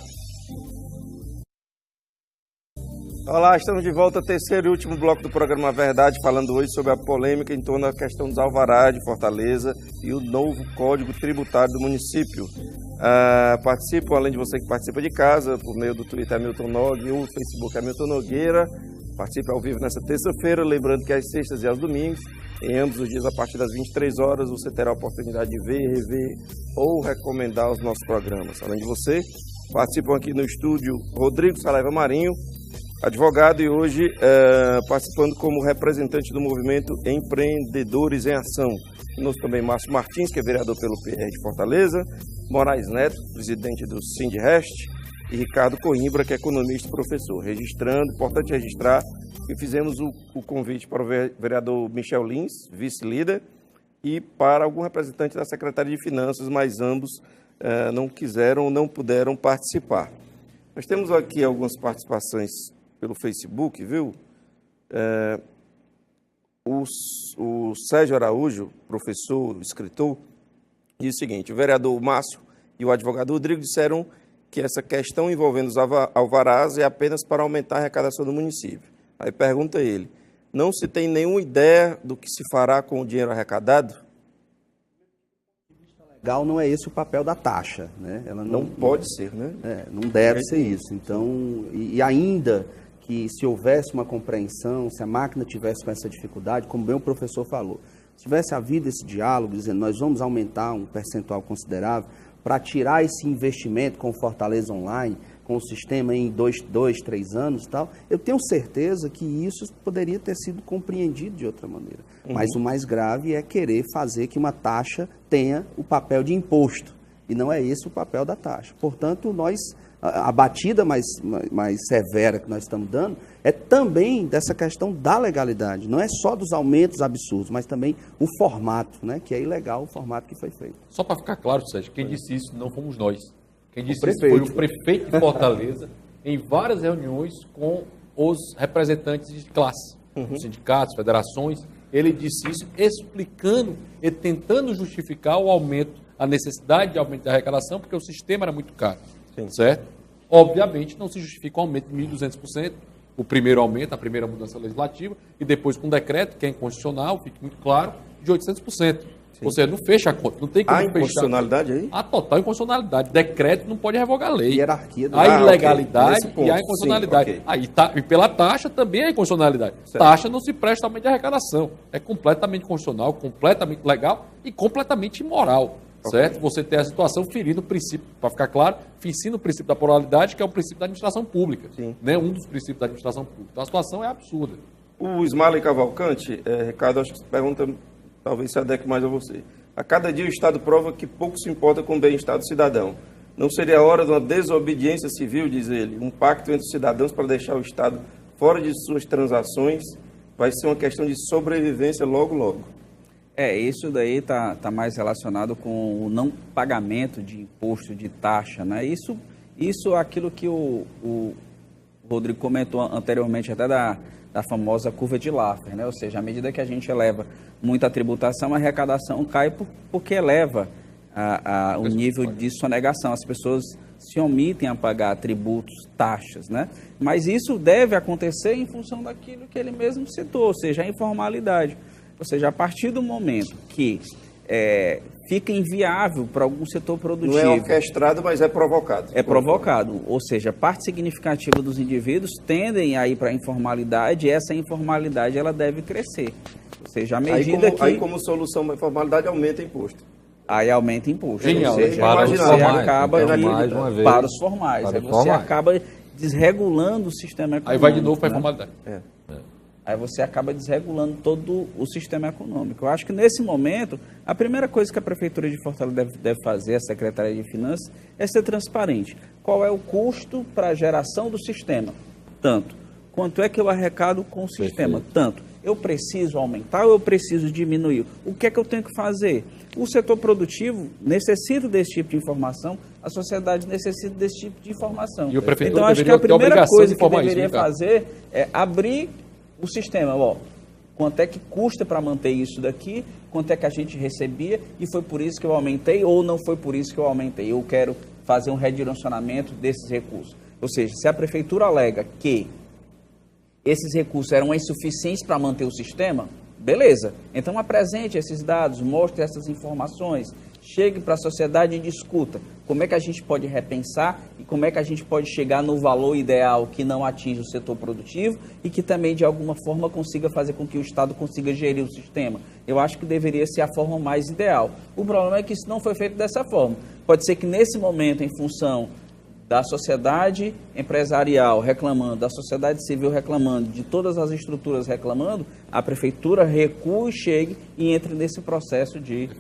Olá, estamos de volta, terceiro e último bloco do programa A Verdade, falando hoje sobre a polêmica em torno da questão dos alvarás de Fortaleza e o novo Código Tributário do município. Participam, além de você que participa de casa, por meio do Twitter Hamilton Nog e o Facebook Hamilton Nogueira. Participe ao vivo nessa terça-feira, lembrando que às sextas e aos domingos, em ambos os dias a partir das 23 horas, você terá a oportunidade de ver, rever ou recomendar os nossos programas. Além de você, participam aqui no estúdio Rodrigo Saleva Marinho, advogado, e hoje participando como representante do movimento Empreendedores em Ação. Conosco também Márcio Martins, que é vereador pelo PR de Fortaleza, Moraes Neto, presidente do Sindrest, e Ricardo Coimbra, que é economista e professor. Registrando, importante registrar que fizemos o convite para o vereador Michel Lins, vice-líder, e para algum representante da Secretaria de Finanças, mas ambos não quiseram ou não puderam participar. Nós temos aqui algumas participações pelo Facebook, viu? O Sérgio Araújo, professor, escritor, diz o seguinte: o vereador Márcio e o advogado Rodrigo disseram que essa questão envolvendo os alvarás é apenas para aumentar a arrecadação do município. Aí pergunta ele: não se tem nenhuma ideia do que se fará com o dinheiro arrecadado? Legal, não é esse o papel da taxa, né? Ela não pode ser, né? Não deve ser isso. Então, e ainda que se houvesse uma compreensão, se a máquina tivesse com essa dificuldade, como bem o professor falou, se tivesse havido esse diálogo, dizendo nós vamos aumentar um percentual considerável para tirar esse investimento com o Fortaleza Online, com o sistema em 2, 3 anos e tal, eu tenho certeza que isso poderia ter sido compreendido de outra maneira. Mas o mais grave é querer fazer que uma taxa tenha o papel de imposto, e não é esse o papel da taxa. Portanto, a batida mais severa que nós estamos dando é também dessa questão da legalidade, não é só dos aumentos absurdos, mas também o formato, né, que é ilegal o formato que foi feito. Só para ficar claro, Sérgio, quem disse isso não fomos nós. Quem disse isso foi o prefeito de Fortaleza, em várias reuniões com os representantes de classe, sindicatos, federações. Ele disse isso explicando e tentando justificar o aumento, a necessidade de aumento da arrecadação, porque o sistema era muito caro. Sim. Certo? Obviamente, não se justifica o aumento de 1.200%, o primeiro aumento, a primeira mudança legislativa, e depois com decreto, que é inconstitucional, fique muito claro, de 800%. Sim. Ou seja, não fecha a conta. Não tem como fechar. Há inconstitucionalidade aí? Há total inconstitucionalidade. Decreto não pode revogar a lei. Hierarquia do... Há ilegalidade e há inconstitucionalidade. Sim, okay. E pela taxa também há inconstitucionalidade. Certo. Taxa não se presta aumento de arrecadação. É completamente constitucional, completamente legal e completamente imoral. Certo? Você tem a situação ferindo o princípio, para ficar claro, ensina o princípio da pluralidade, que é o princípio da administração pública. Né? Um dos princípios da administração pública. Então a situação é absurda. O Ismael Cavalcante, Ricardo, acho que pergunta, talvez se adeque mais a você. A cada dia o Estado prova que pouco se importa com o bem-estar do cidadão. Não seria a hora de uma desobediência civil, diz ele, um pacto entre os cidadãos para deixar o Estado fora de suas transações? Vai ser uma questão de sobrevivência logo, logo. Isso daí tá mais relacionado com o não pagamento de imposto, de taxa, né? Isso é aquilo que o Rodrigo comentou anteriormente, até da famosa curva de Laffer, né? Ou seja, à medida que a gente eleva muita tributação, a arrecadação cai porque eleva o nível de sonegação. As pessoas se omitem a pagar tributos, taxas, né? Mas isso deve acontecer em função daquilo que ele mesmo citou, ou seja, a informalidade. Ou seja, a partir do momento que fica inviável para algum setor produtivo... Não é orquestrado, mas é provocado. É provocado. Ou seja, parte significativa dos indivíduos tendem a ir para a informalidade, e essa informalidade ela deve crescer. Ou seja, à medida que... Aí, como solução da informalidade, aumenta imposto. Aí aumenta imposto. Genial. Ou seja, para você acaba para os formais. Aí você acaba desregulando o sistema econômico. Aí vai de novo para a informalidade. Aí você acaba desregulando todo o sistema econômico. Eu acho que nesse momento, a primeira coisa que a Prefeitura de Fortaleza deve fazer, a Secretaria de Finanças, é ser transparente. Qual é o custo para a geração do sistema? Tanto. Quanto é que eu arrecado com o sistema? Tanto. Eu preciso aumentar ou eu preciso diminuir? O que é que eu tenho que fazer? O setor produtivo necessita desse tipo de informação, a sociedade necessita desse tipo de informação. E o prefeitura então, acho que a primeira coisa que deveria fazer é abrir o sistema. quanto é que custa para manter isso daqui, quanto é que a gente recebia, e foi por isso que eu aumentei, ou não foi por isso que eu aumentei. Eu quero fazer um redirecionamento desses recursos. Ou seja, se a prefeitura alega que esses recursos eram insuficientes para manter o sistema, beleza. Então apresente esses dados, mostre essas informações, chegue para a sociedade e discuta como é que a gente pode repensar e como é que a gente pode chegar no valor ideal que não atinge o setor produtivo e que também, de alguma forma, consiga fazer com que o Estado consiga gerir o sistema. Eu acho que deveria ser a forma mais ideal. O problema é que isso não foi feito dessa forma. Pode ser que, nesse momento, em função da sociedade empresarial reclamando, da sociedade civil reclamando, de todas as estruturas reclamando, a prefeitura recue, chegue e entre nesse processo de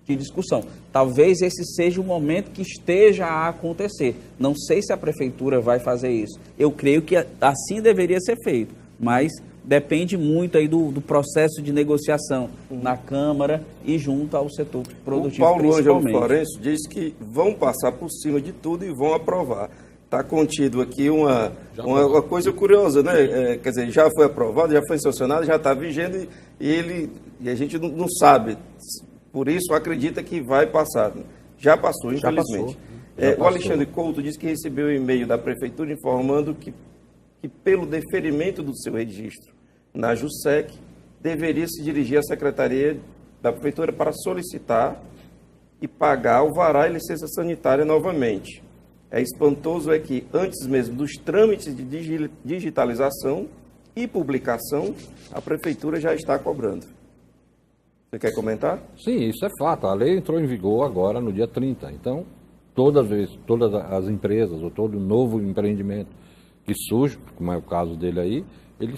discussão. Talvez esse seja o momento que esteja a acontecer. Não sei se a prefeitura vai fazer isso. Eu creio que assim deveria ser feito, mas depende muito aí do processo de negociação na Câmara e junto ao setor produtivo. O Paulo Ângelo Florencio diz que vão passar por cima de tudo e vão aprovar. Está contido aqui uma coisa curiosa, né? Quer dizer, já foi aprovado, já foi sancionado, já está vigente e a gente não sabe. Por isso, acredita que vai passar. Já passou, infelizmente. O Alexandre Couto disse que recebeu um e-mail da Prefeitura informando que pelo deferimento do seu registro na JUSEC, deveria se dirigir à Secretaria da Prefeitura para solicitar e pagar alvará e licença sanitária novamente. Espantoso é que, antes mesmo dos trâmites de digitalização e publicação, a Prefeitura já está cobrando. Você quer comentar? Sim, isso é fato. A lei entrou em vigor agora no dia 30. Então, todas as empresas ou todo novo empreendimento que surge, como é o caso dele aí, ele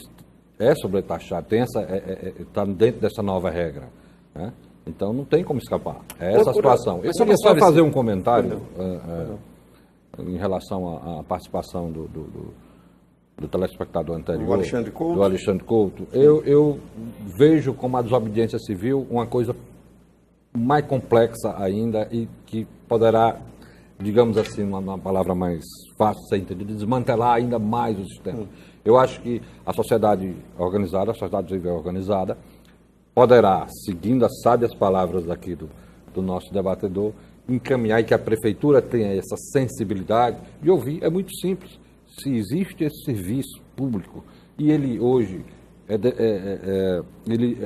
é sobretaxado, está dentro dessa nova regra. Né? Então, não tem como escapar. É essa a situação. Eu queria só fazer um comentário em relação à participação do telespectador anterior, do Alexandre Couto. Eu vejo como a desobediência civil uma coisa mais complexa ainda e que poderá, digamos assim, uma palavra mais fácil de ser entendida, desmantelar ainda mais o sistema. Eu acho que a sociedade organizada, a sociedade civil organizada, poderá, seguindo as sábias palavras aqui do nosso debatedor, encaminhar e que a prefeitura tenha essa sensibilidade de ouvir. É muito simples. Se existe esse serviço público e ele hoje,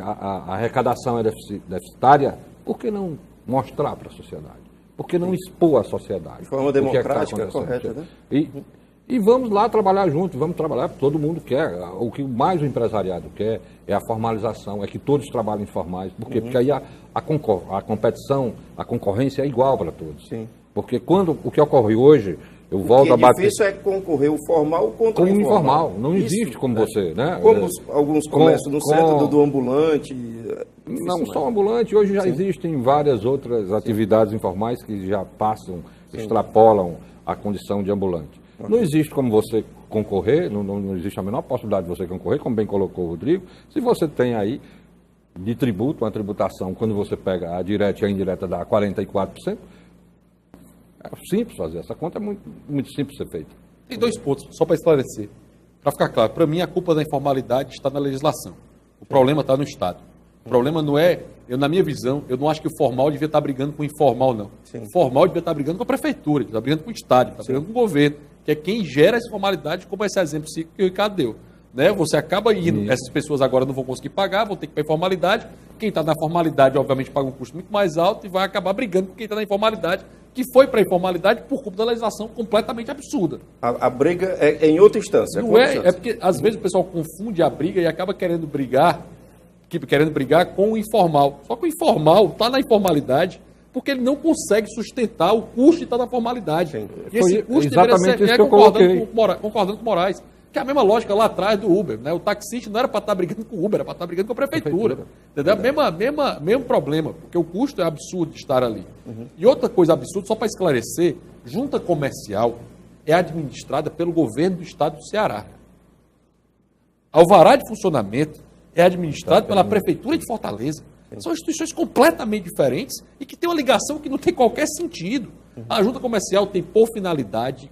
a arrecadação é deficitária, por que não mostrar para a sociedade? Por que não expor à sociedade? De forma democrática, correta, né? E vamos lá trabalhar junto, vamos trabalhar, porque todo mundo quer. O que mais o empresariado quer é a formalização, é que todos trabalhem formais. Por quê? Porque aí a competição, a concorrência é igual para todos. Sim. Porque o que ocorre hoje, eu volto a bater... O difícil é concorrer o formal contra o informal. Não existe como você, né? Como alguns comércios no centro do ambulante. Não só ambulante, hoje já existem várias outras atividades informais que já passam, extrapolam a condição de ambulante. Não existe como você concorrer, não existe a menor possibilidade de você concorrer, como bem colocou o Rodrigo, se você tem aí de tributo, uma tributação, quando você pega a direta e a indireta dá 44%, é simples fazer, essa conta é muito, muito simples de ser feita. Tem dois pontos, só para esclarecer. Para ficar claro, para mim a culpa da informalidade está na legislação. O problema está no Estado. O problema não é, na minha visão, eu não acho que o formal devia estar brigando com o informal, não. Sim. O formal devia estar brigando com a prefeitura, devia estar brigando com o Estado, devia estar brigando com o governo, que é quem gera essa formalidade, como esse exemplo que o Ricardo deu. Né? Você acaba indo, essas pessoas agora não vão conseguir pagar, vão ter que ir para a informalidade. Quem está na formalidade, obviamente, paga um custo muito mais alto e vai acabar brigando com quem está na informalidade, que foi para a informalidade por culpa da legislação completamente absurda. A briga é em outra instância. Não é porque, às vezes, o pessoal confunde a briga e acaba querendo brigar com o informal. Só que o informal está na informalidade porque ele não consegue sustentar o custo de estar na formalidade. Sim. E esse custo exatamente isso que eu coloquei. Concordando com o Moraes. Que é a mesma lógica lá atrás do Uber. Né? O taxista não era para estar brigando com o Uber, era para estar brigando com a prefeitura. Entendeu? Mesmo problema, porque o custo é absurdo de estar ali. E outra coisa absurda, só para esclarecer, junta comercial é administrada pelo governo do estado do Ceará. Alvará de funcionamento é administrado pela prefeitura de Fortaleza. São instituições completamente diferentes e que têm uma ligação que não tem qualquer sentido. A junta comercial tem por finalidade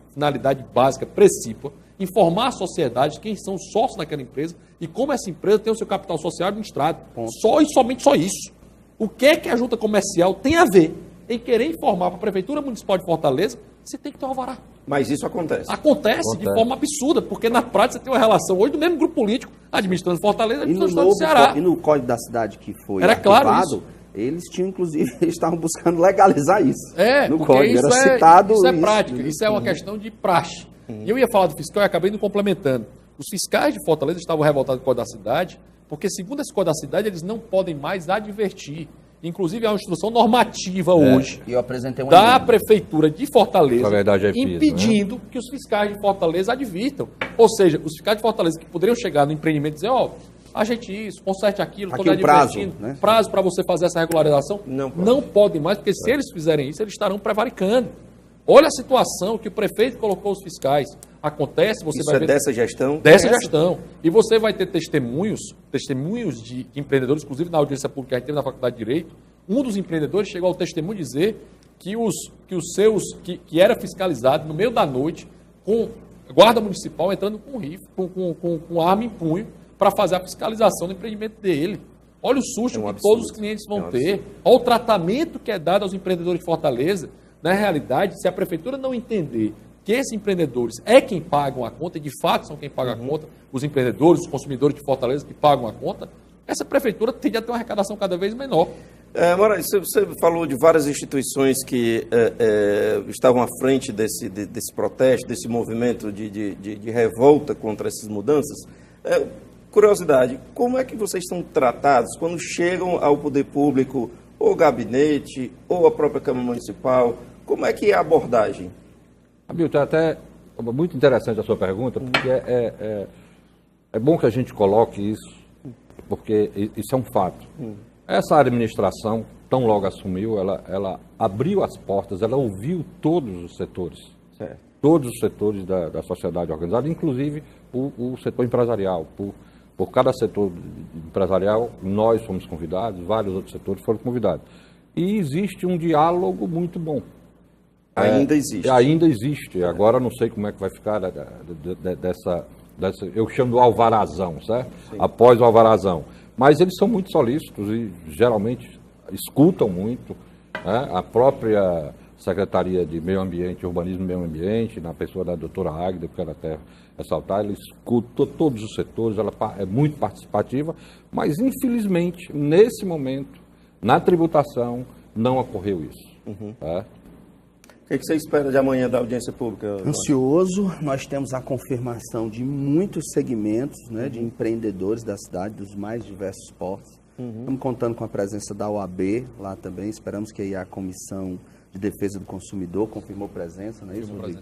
básica, precípua, informar a sociedade quem são os sócios daquela empresa e como essa empresa tem o seu capital social administrado. Só e somente só isso. O que é que a junta comercial tem a ver em querer informar para a Prefeitura Municipal de Fortaleza se tem que ter um alvará? Mas isso acontece. Acontece de forma absurda, porque na prática você tem uma relação hoje do mesmo grupo político administrando Fortaleza e administrando o Estado do Ceará. E no Código da Cidade que foi era arquivado, claro isso. Eles tinham, inclusive, eles estavam buscando legalizar isso. No porque código isso era citado. Isso é prática, isso é uma questão de praxe. E eu ia falar do fiscal e acabei não complementando. Os fiscais de Fortaleza estavam revoltados com o Código da Cidade, porque, segundo esse Código da Cidade, eles não podem mais advertir. Inclusive, há uma instrução normativa hoje E eu apresentei da Prefeitura de Fortaleza, Na verdade, é piso, impedindo que os fiscais de Fortaleza advirtam. Ou seja, os fiscais de Fortaleza que poderiam chegar no empreendimento e dizer, ajeite isso, conserte aquilo, Aqui o prazo, né? prazo para você fazer essa regularização, não podem mais, porque se eles fizerem isso, eles estarão prevaricando. Olha a situação que o prefeito colocou os fiscais. Acontece, você Isso vai é ver... dessa gestão? Dessa gestão. E você vai ter testemunhos de empreendedores, inclusive na audiência pública que a gente teve na Faculdade de Direito, um dos empreendedores chegou ao testemunho dizer que que era fiscalizado no meio da noite com guarda municipal entrando com rifle, com arma em punho para fazer a fiscalização do empreendimento dele. Olha o susto que todos os clientes vão ter. Olha o tratamento que é dado aos empreendedores de Fortaleza. Na realidade, se a prefeitura não entender que esses empreendedores é quem pagam a conta, e de fato são quem pagam a conta, os empreendedores, os consumidores de Fortaleza que pagam a conta, essa prefeitura tende a ter uma arrecadação cada vez menor. Moraes, você falou de várias instituições que estavam à frente desse protesto, desse movimento de revolta contra essas mudanças. Curiosidade, como é que vocês são tratados quando chegam ao poder público, ou o gabinete, ou a própria Câmara Municipal? Como é que é a abordagem? Hamilton, é até muito interessante a sua pergunta, porque é bom que a gente coloque isso, porque isso é um fato. Essa administração, tão logo assumiu, ela abriu as portas, ela ouviu todos os setores. Certo. Todos os setores da sociedade organizada, inclusive o setor empresarial. Por cada setor empresarial, nós fomos convidados, vários outros setores foram convidados. E existe um diálogo muito bom. Ainda existe. Ainda existe. Agora não sei como é que vai ficar dessa eu chamo do alvarazão, certo? Sim. Após o alvarazão. Mas eles são muito solícitos e geralmente escutam muito, né? A própria Secretaria de Meio Ambiente, Urbanismo e Meio Ambiente, na pessoa da doutora Águida, que eu quero até ressaltar, ela escuta todos os setores, ela é muito participativa, mas infelizmente, nesse momento, na tributação, não ocorreu isso. Tá? O que você espera de amanhã da audiência pública? Ansioso, nós temos a confirmação de muitos segmentos, né, de empreendedores da cidade, dos mais diversos portos. Estamos contando com a presença da OAB lá também, esperamos que aí a Comissão de Defesa do Consumidor confirmou presença, não é isso, Rodrigo?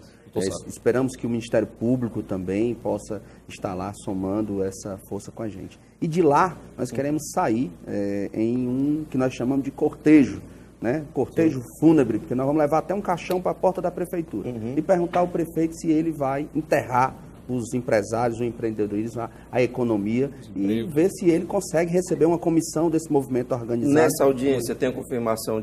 Esperamos que o Ministério Público também possa estar lá somando essa força com a gente. E de lá, nós queremos sair em um que nós chamamos de cortejo, né? Cortejo fúnebre, porque nós vamos levar até um caixão para a porta da prefeitura e perguntar ao prefeito se ele vai enterrar os empresários, o empreendedorismo, a economia e ver se ele consegue receber uma comissão desse movimento organizado. Nessa audiência tem a confirmação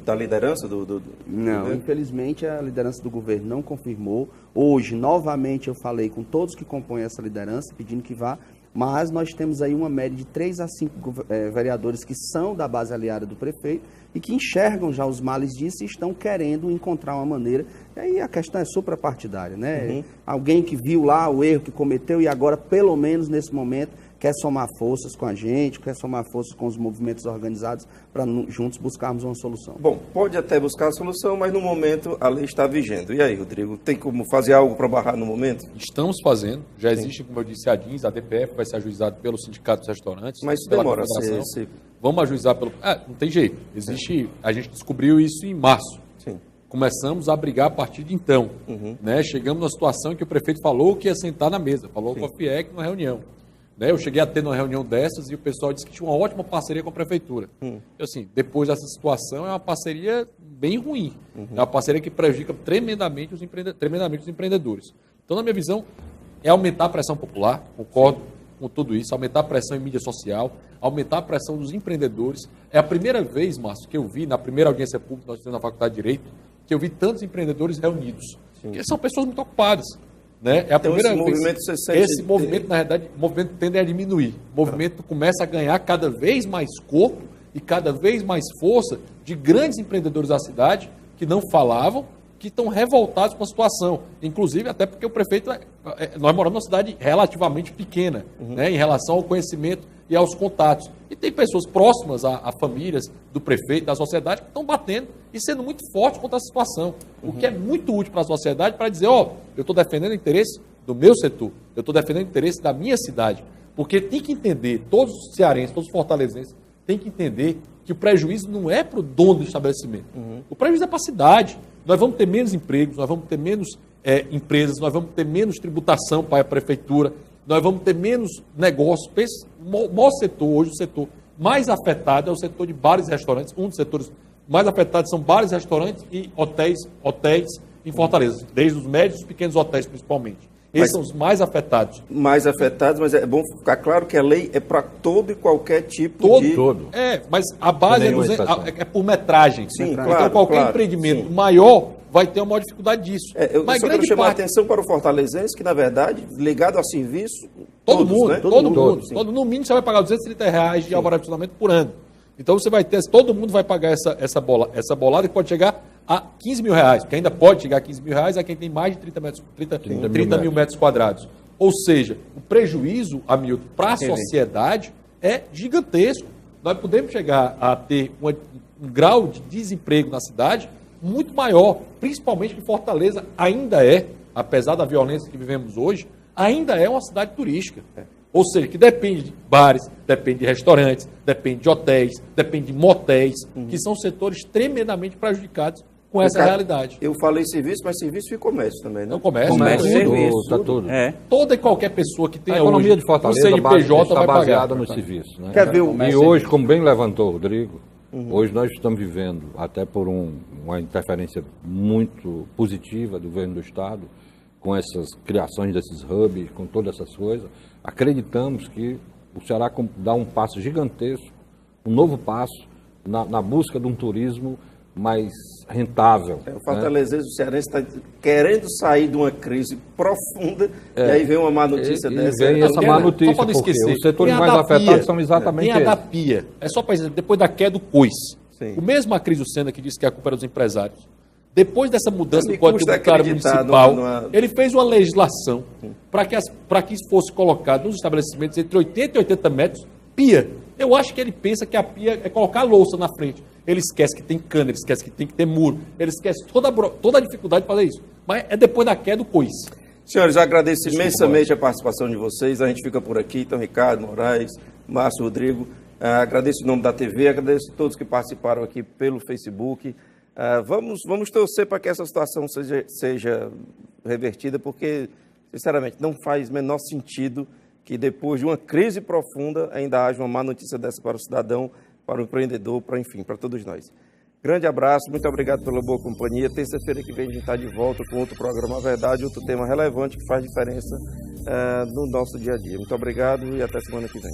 da liderança do Não, governo? Infelizmente a liderança do governo não confirmou. Hoje, novamente, eu falei com todos que compõem essa liderança, pedindo que vá, mas nós temos aí uma média de 3 a 5 vereadores que são da base aliada do prefeito e que enxergam já os males disso e estão querendo encontrar uma maneira. E aí a questão é suprapartidária, né? Alguém que viu lá o erro que cometeu e agora, pelo menos nesse momento, quer somar forças com a gente, quer somar forças com os movimentos organizados para juntos buscarmos uma solução. Bom, pode até buscar a solução, mas no momento a lei está vigendo. E aí, Rodrigo, tem como fazer algo para barrar no momento? Estamos fazendo, já existe, como eu disse, a DINS, a DPF vai ser ajuizado pelo Sindicato dos Restaurantes. Mas isso demora. Vamos ajuizar pelo... não tem jeito. Existe, a gente descobriu isso em março. Sim. Começamos a brigar a partir de então. Né? Chegamos numa situação que o prefeito falou que ia sentar na mesa, falou com a FIEC numa reunião. Né? Eu cheguei a ter uma reunião dessas e o pessoal disse que tinha uma ótima parceria com a prefeitura. Assim, depois dessa situação, é uma parceria bem ruim. É uma parceria que prejudica tremendamente os empreendedores. Então, na minha visão, é aumentar a pressão popular, concordo com tudo isso, aumentar a pressão em mídia social, aumentar a pressão dos empreendedores. É a primeira vez, Márcio, que eu vi, na primeira audiência pública que nós tivemos na Faculdade de Direito, que eu vi tantos empreendedores reunidos. Porque são pessoas muito ocupadas. Né? É a Então, primeira esse vez. movimento você sente... Esse movimento, na verdade, o movimento tende a diminuir. O movimento começa a ganhar cada vez mais corpo e cada vez mais força de grandes empreendedores da cidade que não falavam, que estão revoltados com a situação. Inclusive, até porque o prefeito... nós moramos numa cidade relativamente pequena, né, em relação ao conhecimento e aos contatos. E tem pessoas próximas a famílias do prefeito, da sociedade, que estão batendo e sendo muito fortes contra a situação. O que é muito útil para a sociedade para dizer, eu estou defendendo o interesse do meu setor, eu estou defendendo o interesse da minha cidade. Porque tem que entender, todos os cearenses, todos os fortalezenses, tem que entender que o prejuízo não é para o dono do estabelecimento. O prejuízo é para a cidade. Nós vamos ter menos empregos, nós vamos ter menos empresas, nós vamos ter menos tributação para a prefeitura, nós vamos ter menos negócios. O maior setor hoje, o setor mais afetado é o setor de bares e restaurantes. Um dos setores mais afetados são bares e restaurantes e hotéis em Fortaleza, desde os médios e pequenos hotéis principalmente. Esses são os mais afetados. Mais afetados, mas é bom ficar claro que a lei é para todo e qualquer tipo de... Todo. Mas a base é por metragem. Sim, então claro, qualquer empreendimento maior vai ter uma maior dificuldade disso. Eu só quero chamar a atenção para o fortalezense, que na verdade, ligado ao serviço, todo mundo. No mínimo você vai pagar R$230 de alvará de funcionamento por ano. Então você vai ter, todo mundo vai pagar essa bolada que pode chegar a R$15 mil, porque ainda pode chegar a R$15 mil a quem tem mais de 30 mil metros quadrados. Ou seja, o prejuízo, Hamilton, para a sociedade é gigantesco. Nós podemos chegar a ter um grau de desemprego na cidade muito maior, principalmente que Fortaleza ainda apesar da violência que vivemos hoje, ainda é uma cidade turística. Ou seja, que depende de bares, depende de restaurantes, depende de hotéis, depende de motéis, que são setores tremendamente prejudicados com essa realidade. Eu falei serviço, mas serviço e comércio também, né? Não, comércio, serviço. Tá tudo. Toda e qualquer pessoa que tenha A economia hoje de Fortaleza o CNPJ está vai baseada pagar. no serviço. Né? Quer ver E hoje, como bem levantou o Rodrigo, hoje nós estamos vivendo, até por uma interferência muito positiva do governo do Estado, com essas criações desses hubs, com todas essas coisas, acreditamos que o Ceará dá um passo gigantesco, um novo passo na busca de um turismo mais rentável. O fortalezense, o cearense está querendo sair de uma crise profunda e aí vem uma má notícia dessa. Vem essa má notícia, porque esquecer. Os setores mais afetados são exatamente Tem a da esses. Pia. É só para dizer, depois da queda do COIS. Sim. O mesmo Acrisio Sena que disse que a culpa era dos empresários. Depois dessa mudança Me do Código custa Tributário acreditar Municipal, ele fez uma legislação para que isso fosse colocado nos estabelecimentos entre 80 e 80 metros, pia. Eu acho que ele pensa que a pia é colocar a louça na frente. Ele esquece que tem cana, ele esquece que tem que ter muro, ele esquece toda a dificuldade de fazer isso. Mas é depois da queda do COIS. Senhores, eu agradeço imensamente a participação de vocês. A gente fica por aqui. Então, Ricardo, Moraes, Márcio, Rodrigo. Agradeço em nome da TV, agradeço a todos que participaram aqui pelo Facebook. Vamos torcer para que essa situação seja revertida, porque, sinceramente, não faz menor sentido que depois de uma crise profunda ainda haja uma má notícia dessa para o cidadão, para o empreendedor, para todos nós. Grande abraço, muito obrigado pela boa companhia. Terça-feira que vem a gente está de volta com outro programa A Verdade, outro tema relevante que faz diferença no nosso dia a dia. Muito obrigado e até semana que vem.